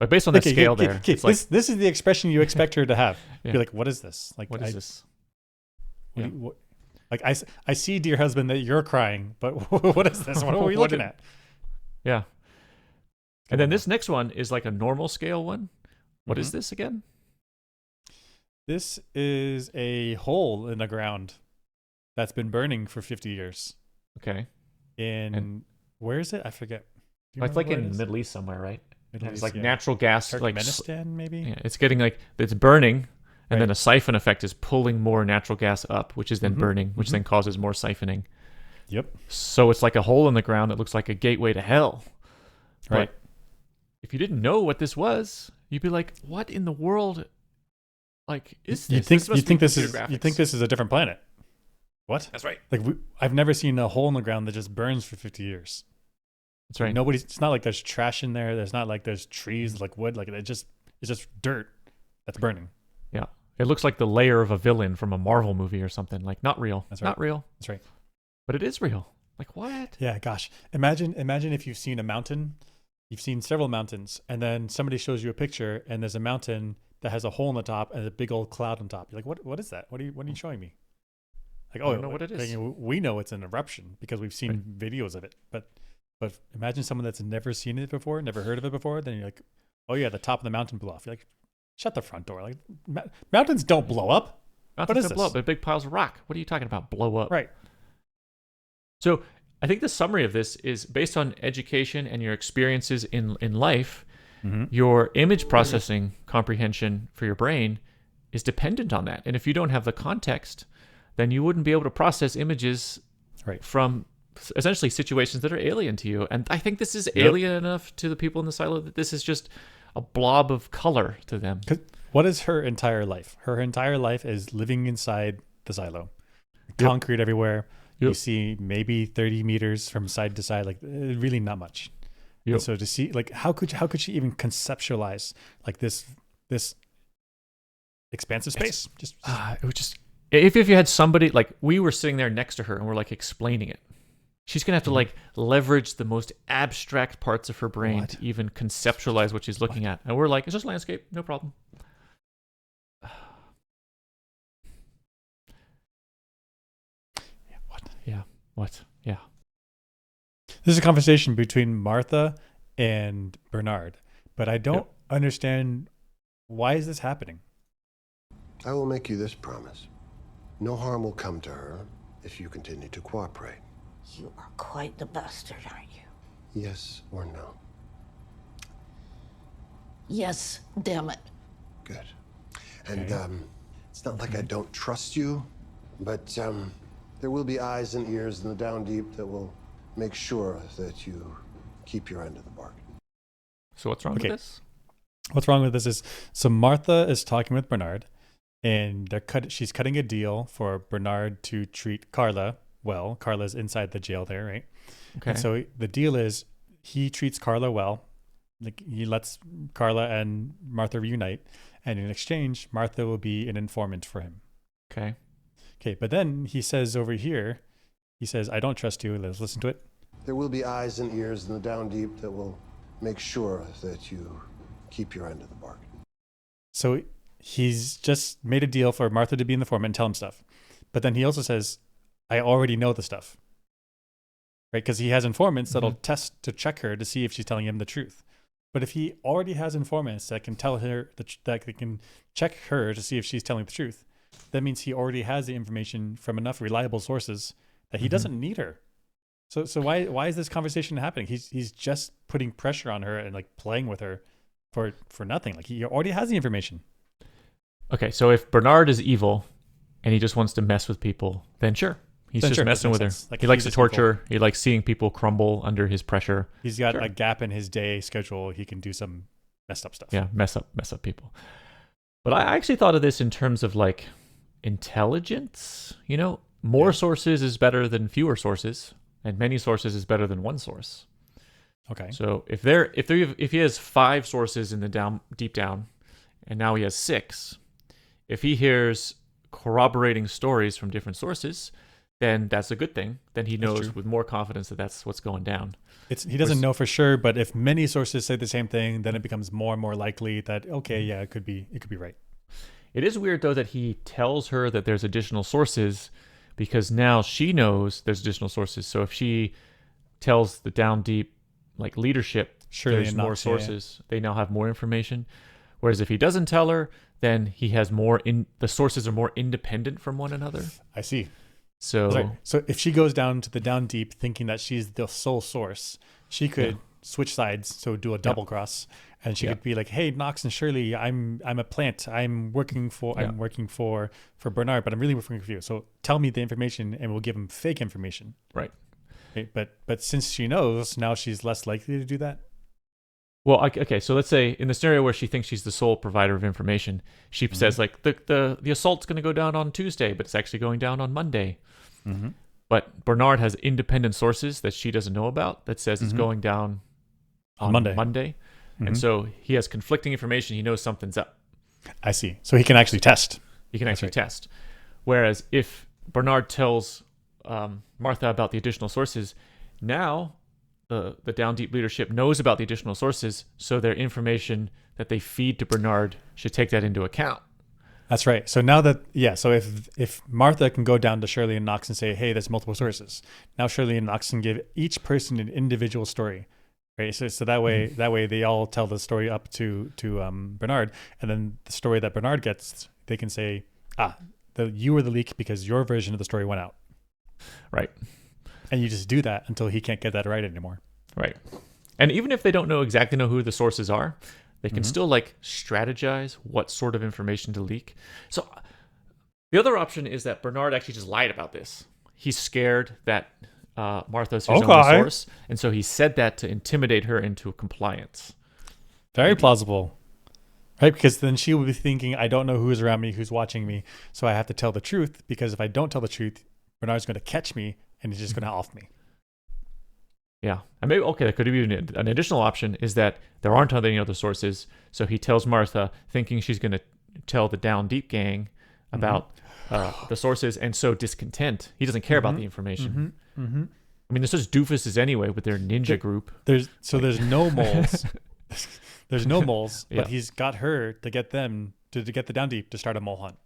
But based on the scale there, it's like, this is the expression you expect her to have. Yeah. You're like, what is this? Like, what is this? Like I see, dear husband, that you're crying, but what is this? What are we looking at? Yeah. And then this next one is like a normal scale one. What is this again? This is a hole in the ground that's been burning for 50 years. Okay. And where is it? I forget. It's like in the Middle East somewhere, right? It's like yeah. natural gas, Turkmenistan, maybe. Yeah, it's getting like it's burning, and then a siphon effect is pulling more natural gas up, which is then burning, which then causes more siphoning. Yep. So it's like a hole in the ground that looks like a gateway to hell. Right. But if you didn't know what this was, you'd be like, "What in the world? Like, is this?" You think this is a different planet? What? That's right. Like I've never seen a hole in the ground that just burns for 50 years. That's right. It's not like there's trash in there. There's not like there's trees, like wood. Like it's just dirt that's burning. Yeah. It looks like the layer of a villain from a Marvel movie or something. Like, not real. That's right. Not real. That's right. But it is real. Like, what? Yeah, gosh. Imagine if you've seen a mountain. You've seen several mountains, and then somebody shows you a picture, and there's a mountain that has a hole in the top and a big old cloud on top. You're like, what is that? What are you showing me? Like, I don't know what it is. We know it's an eruption because we've seen videos of it. But imagine someone that's never seen it before, never heard of it before. Then you're like, oh yeah, the top of the mountain blew off. You're like, shut the front door. Like, mountains don't blow up. Mountains don't blow up. They're big piles of rock. What are you talking about? Blow up. Right. So I think the summary of this is based on education and your experiences in life. Your image processing comprehension for your brain is dependent on that. And if you don't have the context, then you wouldn't be able to process images from essentially situations that are alien to you. And I think this is alien enough to the people in the silo that this is just a blob of color to them. What is her entire life? Her entire life is living inside the silo. Concrete everywhere. You see maybe 30 meters from side to side, like really not much. And so to see, like, how could she even conceptualize like this expansive space? It would just, if you had somebody, like we were sitting there next to her and we're like explaining it, she's gonna have to like leverage the most abstract parts of her brain to even conceptualize what she's looking at. And we're like, it's just landscape, no problem. What? Yeah. This is a conversation between Martha and Bernard, but I don't understand, why is this happening? I will make you this promise. No harm will come to her if you continue to cooperate. You are quite the bastard, aren't you? Yes or no? Yes, damn it. Good. And it's not like I don't trust you, but there will be eyes and ears in the down deep that will make sure that you keep your end of the bargain. So what's wrong with this? What's wrong with this is, so Martha is talking with Bernard, and she's cutting a deal for Bernard to treat Carla well. Carla's inside the jail there, right? Okay. And so the deal is he treats Carla well. Like, he lets Carla and Martha reunite, and in exchange, Martha will be an informant for him. Okay. Okay, but then he says over here, he says, I don't trust you. Let's listen to it. There will be eyes and ears in the down deep that will make sure that you keep your end of the bargain. So he's just made a deal for Martha to be in the informant and tell him stuff. But then he also says, I already know the stuff. Right? Because he has informants that'll test to check her to see if she's telling him the truth. But if he already has informants that can tell her, that can check her to see if she's telling the truth, that means he already has the information from enough reliable sources that he doesn't need her. So why is this conversation happening? He's just putting pressure on her and like playing with her for nothing. Like, he already has the information. Okay, so if Bernard is evil and he just wants to mess with people, then sure. He's Then just sure, messing that with her. makes sense. Like, He likes to he's a single. torture. He likes seeing people crumble under his pressure. He's got Sure. a gap in his day schedule. He can do some messed up stuff. Yeah, mess up people. But I actually thought of this in terms of like intelligence. You know, more sources is better than fewer sources, and many sources is better than one source. Okay. So if he has 5 sources in the deep down, and now he has 6, if he hears corroborating stories from different sources, then that's a good thing. Then he knows with more confidence that that's what's going down. He doesn't know for sure, but if many sources say the same thing, then it becomes more and more likely that it could be right. It is weird though that he tells her that there's additional sources, because now she knows there's additional sources. So if she tells the down deep like leadership, there's more sources, they now have more information. Whereas if he doesn't tell her, then he has the sources are more independent from one another. I see. So if she goes down to the down deep thinking that she's the sole source, she could switch sides, so do a double cross, and she could be like, "Hey, Knox and Shirley, I'm a plant. I'm working for Bernard, but I'm really working for you. So tell me the information, and we'll give him fake information." Right. Okay, but since she knows, now she's less likely to do that. Well, okay, so let's say in the scenario where she thinks she's the sole provider of information, she says like the assault's going to go down on Tuesday, but it's actually going down on Monday. Mm-hmm. But Bernard has independent sources that she doesn't know about that says it's going down on Monday. Mm-hmm. And so he has conflicting information. He knows something's up. I see. So he can actually test. He can actually test. Whereas if Bernard tells Martha about the additional sources, now the down deep leadership knows about the additional sources, so their information that they feed to Bernard should take that into account. That's right. So now so if Martha can go down to Shirley and Knox and say, "Hey, there's multiple sources," now Shirley and Knox can give each person an individual story, right? So that way they all tell the story up to Bernard, and then the story that Bernard gets, they can say, you were the leak because your version of the story went out. Right. And you just do that until he can't get that right anymore. Right. And even if they don't exactly know who the sources are, they can still like strategize what sort of information to leak. So the other option is that Bernard actually just lied about this. He's scared that Martha's his only source, and so he said that to intimidate her into compliance. Very plausible. Right? Because then she will be thinking, I don't know who's around me, who's watching me, so I have to tell the truth, because if I don't tell the truth, Bernard's going to catch me and he's just going to off me. Yeah. And maybe, that could be an additional option is that there aren't any other sources. So he tells Martha, thinking she's going to tell the Down Deep gang about the sources, and so discontent. He doesn't care about the information. I mean, there's such doofuses anyway with their ninja group. There's no moles. There's no moles, but Yeah. he's got her to get them to get the Down Deep to start a mole hunt.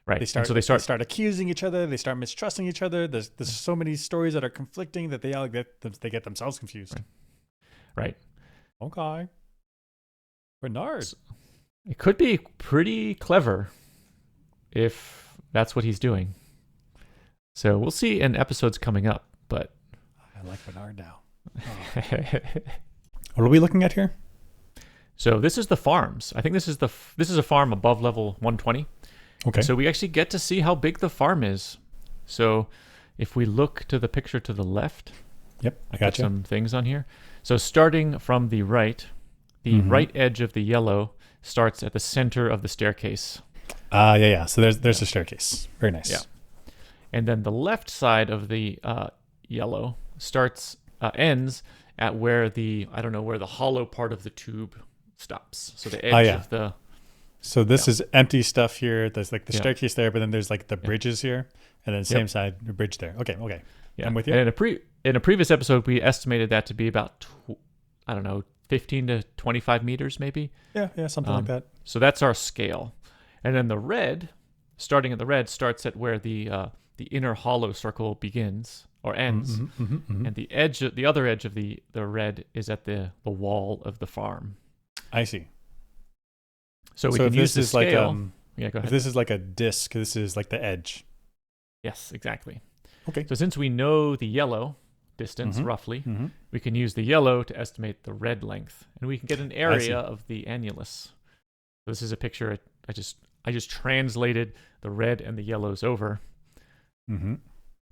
Right. They start accusing each other. They start mistrusting each other. There's so many stories that are conflicting that they get themselves confused. Right. Okay. Bernard. It could be pretty clever if that's what he's doing. So we'll see in episodes coming up, but I like Bernard now. Oh. What are we looking at here? So this is the farms. I think this is a farm above level 120. Okay. So we actually get to see how big the farm is. So if we look to the picture to the left, yep, I put got you. some things on here. So starting from the right, the right edge of the yellow starts at the center of the staircase. Yeah. So there's a staircase. Very nice. Yeah. And then the left side of the yellow ends at where the hollow part of the tube stops. So the edge of the. So this is empty stuff here. There's like the staircase there, but then there's like the bridges here, and then same side, the bridge there. Okay. Yeah. I'm with you. And in a previous episode, we estimated that to be about 15 to 25 meters, maybe. Yeah, something like that. So that's our scale. And then the red, starting at the red, starts at where the inner hollow circle begins or ends, and the other edge of the red is at the wall of the farm. I see. So we can use the scale. Go ahead. If this is like a disc, this is like the edge. Yes, exactly. Okay. So since we know the yellow distance roughly, we can use the yellow to estimate the red length, and we can get an area of the annulus. So this is a picture. I just translated the red and the yellows over.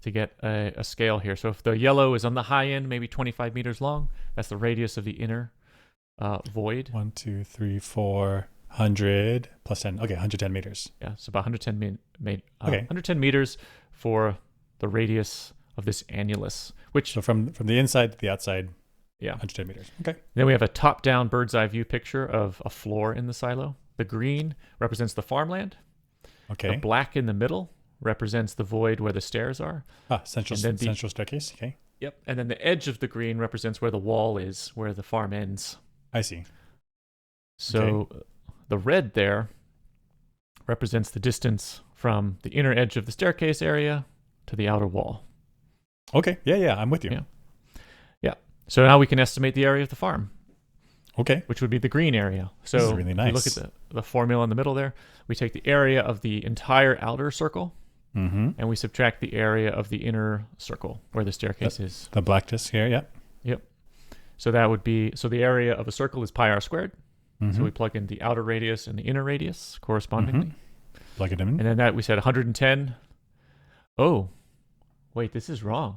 to get a scale here. So if the yellow is on the high end, maybe 25 meters long, that's the radius of the inner void. 1, 2, 3, 4, 100 plus 10. Okay, 110 meters. Yeah, so about 110 Okay. 110 meters for the radius of this annulus, which So from the inside to the outside, yeah. 110 meters. Okay. Then we have a top-down bird's eye view picture of a floor in the silo. The green represents the farmland. Okay. The black in the middle represents the void where the stairs are. Central staircase. Okay. Yep. And then the edge of the green represents where the wall is, where the farm ends. I see. So the red there represents the distance from the inner edge of the staircase area to the outer wall. Okay. Yeah. I'm with you. Yeah. Yeah. So now we can estimate the area of the farm, Okay. which would be the green area. So This is really if you look nice. at the formula in the middle there. We take the area of the entire outer circle, Mm-hmm. and we subtract the area of the inner circle where the staircase is. The black disc here. Yeah. Yep. So that would be, so the area of a circle is pi r squared. Mm-hmm. So we plug in the outer radius and the inner radius correspondingly. Plug it in. And then that we said 110. Oh, wait, this is wrong.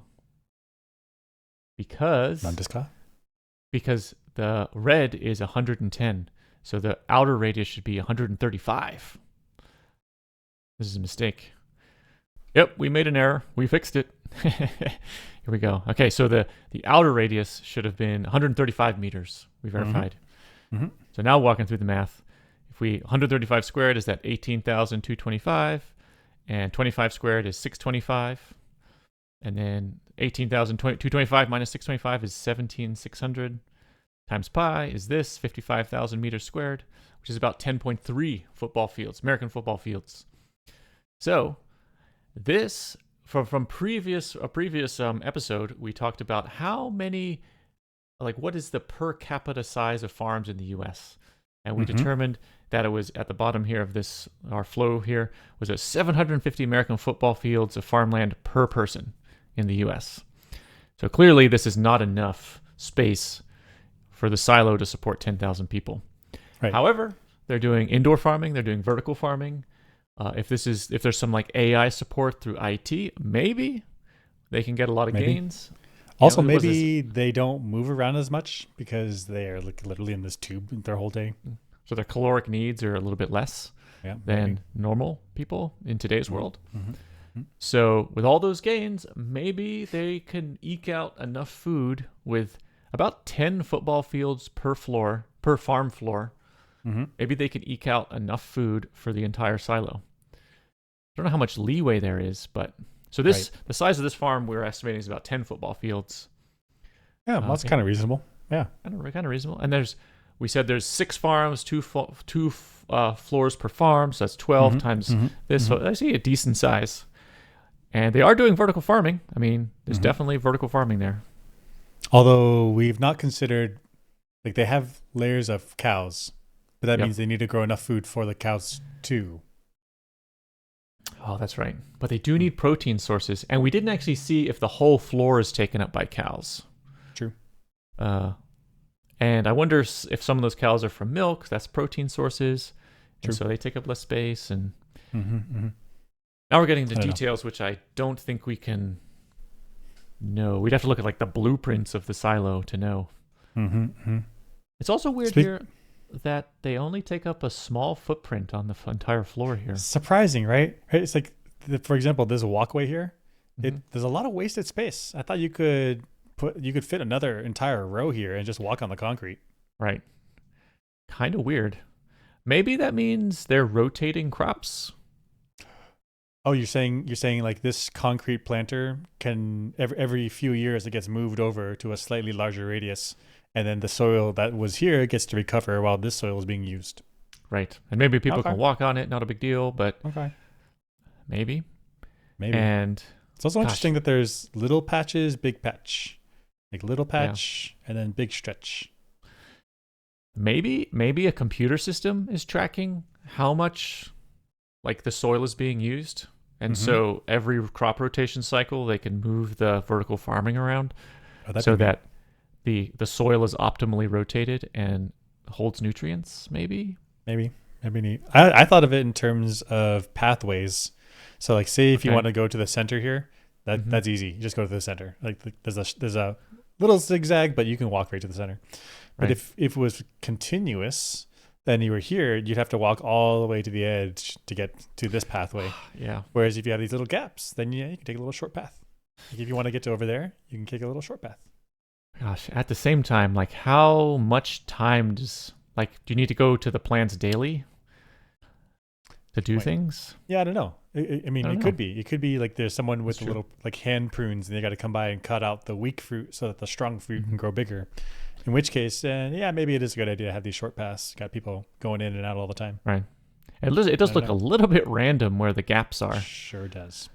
Because the red is 110. So the outer radius should be 135. This is a mistake. Yep, we made an error. We fixed it. Here we go. Okay, so the outer radius should have been 135 meters. We verified. Mm-hmm. So now walking through the math, if we 135 squared is that 18,225, and 25 squared is 625, and then 18,225 minus 625 is 17,600 times pi is this 55,000 meters squared, which is about 10.3 football fields, American football fields. So this from a previous episode, we talked about how many, like what is the per capita size of farms in the U.S. And we determined that it was at the bottom here of this, our flow here, was at 750 American football fields of farmland per person in the U.S. So clearly this is not enough space for the silo to support 10,000 people. Right. However, they're doing indoor farming, they're doing vertical farming. If there's some like AI support through IT, maybe they can get a lot of gains. Also, maybe they don't move around as much because they are like literally in this tube their whole day. So their caloric needs are a little bit less than normal people in today's world. So with all those gains, maybe they can eke out enough food with about 10 football fields per farm floor. Maybe they could eke out enough food for the entire silo. I don't know how much leeway there is, but so the size of this farm we're estimating is about 10 football fields. Yeah, that's kind of reasonable. Yeah, kind of reasonable. And we said there's 6 farms, two floors per farm, so that's 12 times this. So I see a decent size. And they are doing vertical farming. I mean, there's definitely vertical farming there. Although we've not considered, like they have layers of cows, but that means they need to grow enough food for the cows too. Oh, that's right. But they do need protein sources. And we didn't actually see if the whole floor is taken up by cows. True. And I wonder if some of those cows are from milk. That's protein sources. True. And so they take up less space. And now we're getting into details, which I don't think we can know. We'd have to look at like the blueprints of the silo to know. It's also weird here that they only take up a small footprint on the entire floor here. Surprising, right? It's like, for example, there's a walkway here. There's a lot of wasted space. I thought you could fit another entire row here and just walk on the concrete. Right. Kind of weird. Maybe that means they're rotating crops. Oh, you're saying like this concrete planter can every few years it gets moved over to a slightly larger radius, and then the soil that was here gets to recover while this soil is being used. Right. And maybe people can walk on it, not a big deal, but maybe. And it's also interesting that there's little patches, big patch. Like little patch and then big stretch. Maybe a computer system is tracking how much like the soil is being used. And so every crop rotation cycle, they can move the vertical farming around so that the soil is optimally rotated and holds nutrients, maybe. Neat. I thought of it in terms of pathways. So like say if you want to go to the center here, That's easy. You just go to the center. Like there's a little zigzag, but you can walk right to the center. But Right. if it was continuous, then you were here, you'd have to walk all the way to the edge to get to this pathway. Yeah. Whereas if you have these little gaps, then you can take a little short path. Like if you want to get to over there, you can take a little short path. Gosh, at the same time, like how much time do you need to go to the plants daily to do things? Yeah, I don't know. I mean, I don't it know. could be. It could be like there's someone with That's a true. little like hand prunes, and they got to come by and cut out the weak fruit so that the strong fruit can grow bigger. In which case, yeah, maybe it is a good idea to have these short paths. Got people going in and out all the time. Right. It does I look don't a know. little bit random where the gaps are, Sure does.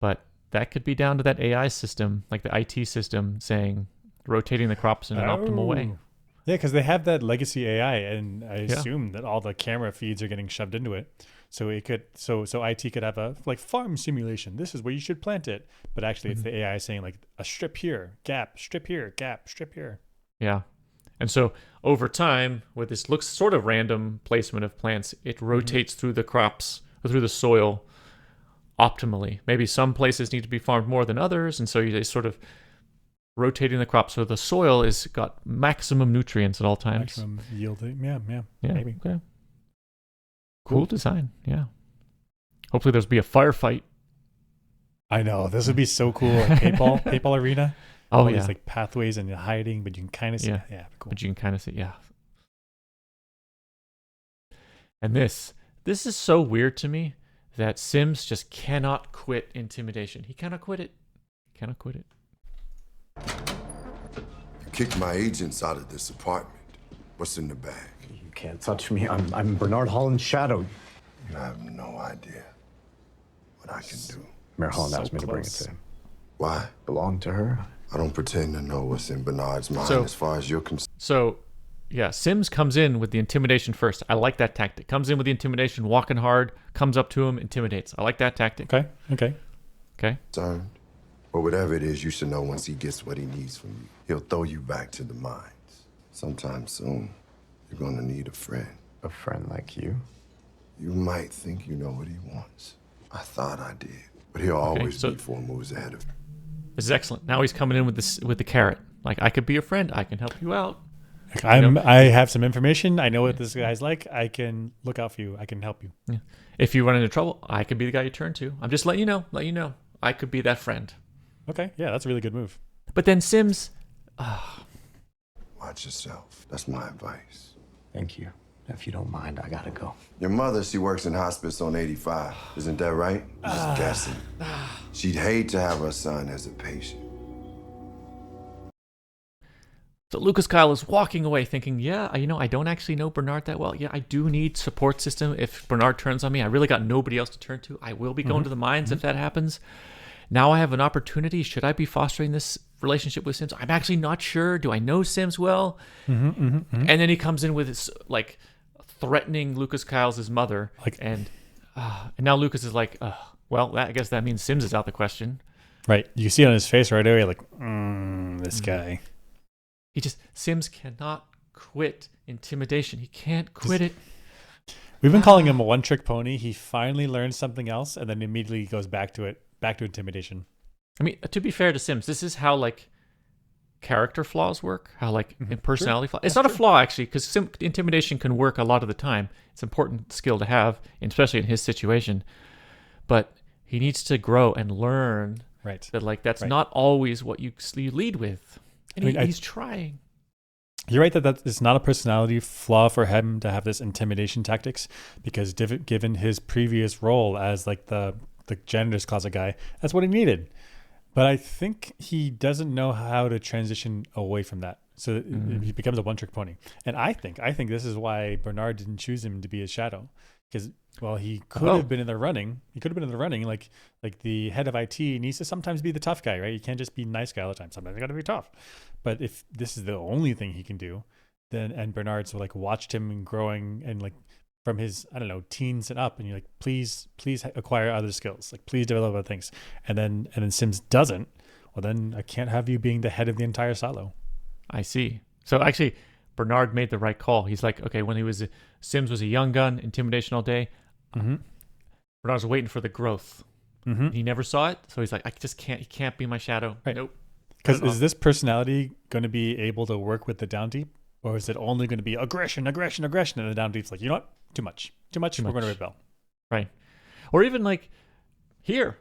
but that could be down to that AI system, like the IT system saying rotating the crops in an optimal way. Oh. Yeah, because they have that legacy AI, and I Yeah. assume that all the camera feeds are getting shoved into it. So it could, so IT could have a like farm simulation. This is where you should plant it, but actually it's the AI saying like a strip here, gap, strip here, gap, strip here. Yeah. And so over time, with this looks sort of random placement of plants, it rotates through the crops or through the soil optimally. Maybe some places need to be farmed more than others, and so they sort of rotating the crops so the soil is got maximum nutrients at all times. Maximum yielding. Yeah, Yeah, maybe. okay. Cool design. Yeah. Hopefully there's be a firefight. I know this would be so cool. Like paintball arena. Oh All yeah. these like pathways and hiding, but you can kind of see. Yeah. Yeah, cool. But you can kind of see, yeah. And this is so weird to me that Sims just cannot quit intimidation. He cannot quit it. Cannot quit it. You kicked my agents out of this apartment. What's in the bag? You can't touch me. I'm Bernard Holland's shadow. You have no idea what I can do. Mayor Holland So asked me to bring it close. to him. Why? Belonged to her. I don't pretend to know what's in Bernard's mind So- as far as you're concerned. So, yeah, Sims comes in with the intimidation first. I like that tactic. Comes in with the intimidation, walking hard, comes up to him, intimidates. I like that tactic. Okay. Okay. Okay? But whatever it is, you should know once he gets what he needs from you, he'll throw you back to the mines. Sometime soon, you're gonna need a friend. A friend like you. You might think you know what he wants. I thought I did. But he'll always so- be 4 moves ahead of me. This is excellent. Now he's coming in with this with the carrot. Like, I could be a friend. I can help you out. Like, I have some information. I know what this guy's like. I can look out for you. I can help you. Yeah. If you run into trouble, I could be the guy you turn to. I'm just letting you know. Let you know. I could be that friend. Okay. Yeah, that's a really good move. But then Sims, Watch yourself. That's my advice. Thank you. If you don't mind, I gotta go. Your mother, she works in hospice on 85. Isn't that right? Just guessing. She'd hate to have her son as a patient. so Lucas Kyle is walking away thinking, yeah, I don't actually know Bernard that well. Yeah, I do need support system. If Bernard turns on me, I really got nobody else to turn to. I will be going to the mines if that happens. Now I have an opportunity. Should I be fostering this relationship with Sims? I'm actually not sure. Do I know Sims well? And then he comes in with his, like, threatening Lucas Kyle's his mother. And now Lucas is like, well, I guess that means Sims is out the question. Right. You see on his face right away, like, this guy. Sims cannot quit intimidation. He can't quit it. We've been calling him a one-trick pony. He finally learns something else, and then immediately goes back to intimidation. I mean, to be fair to Sims, this is how, like, character flaws work, how, like, in personality flaws. It's not a flaw, actually, because intimidation can work a lot of the time. It's an important skill to have, especially in his situation. But he needs to grow and learn that, like, that's not always what you lead with. And he's trying. You're right that is not a personality flaw for him to have this intimidation tactics, because given his previous role as like the janitor's closet guy, that's what he needed. But I think he doesn't know how to transition away from that. So he becomes a one-trick pony. And I think this is why Bernard didn't choose him to be his shadow. Because, well, he could have been in the running. He could have been in the running. Like the head of IT needs to sometimes be the tough guy, right? You can't just be nice guy all the time. Sometimes you got to be tough. But if this is the only thing he can do, then, and Bernard's like watched him growing and like from his, I don't know, teens and up, and you're like, please acquire other skills. Like, please develop other things. And then Sims doesn't. Well, then I can't have you being the head of the entire silo. I see. So actually, Bernard made the right call. He's like, okay, when Sims was a young gun, intimidation all day. Bernard's waiting for the growth. He never saw it, so he's like, I just can't. He can't be my shadow. Right. Nope. Because is this personality going to be able to work with the Down Deep, or is it only going to be aggression, aggression, aggression, and the Down Deep's like, you know what? Too much. We're going to rebel. Right. Or even like here,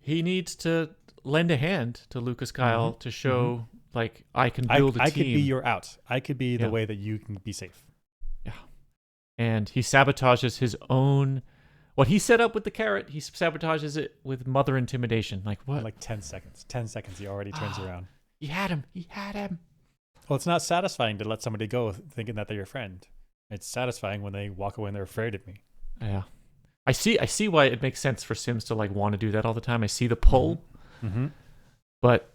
he needs to lend a hand to Lucas Kyle to show like I can build a team. I could be your out. I could be the way that you can be safe. Yeah. And he sabotages his own. What he set up with the carrot, he sabotages it with mother intimidation. Like what? Like 10 seconds. 10 seconds, he already turns around. He had him. He had him. Well, it's not satisfying to let somebody go thinking that they're your friend. It's satisfying when they walk away and they're afraid of me. Yeah. I see why it makes sense for Sims to like want to do that all the time. I see the pull. But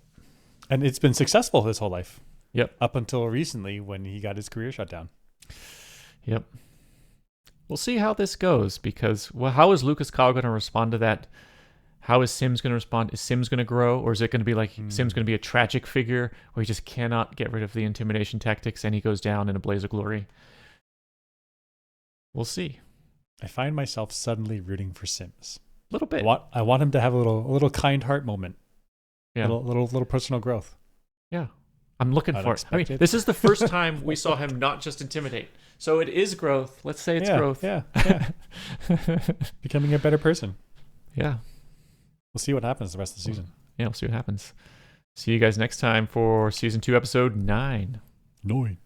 and it's been successful his whole life. Yep. Up until recently when he got his career shut down. Yep. We'll see how this goes because how is Lucas Kyle going to respond to that? How is Sims going to respond? Is Sims going to grow, or is it going to be like Sims going to be a tragic figure where he just cannot get rid of the intimidation tactics and he goes down in a blaze of glory? We'll see. I find myself suddenly rooting for Sims. A little bit. I want him to have a little kind heart moment. Yeah. Little personal growth. Yeah. I'm looking for it. I mean, this is the first time we saw him not just intimidate. So it is growth. Let's say it's growth. Yeah. Becoming a better person. Yeah. We'll see what happens the rest of the season. Yeah, we'll see what happens. See you guys next time for season 2, episode 9. 9.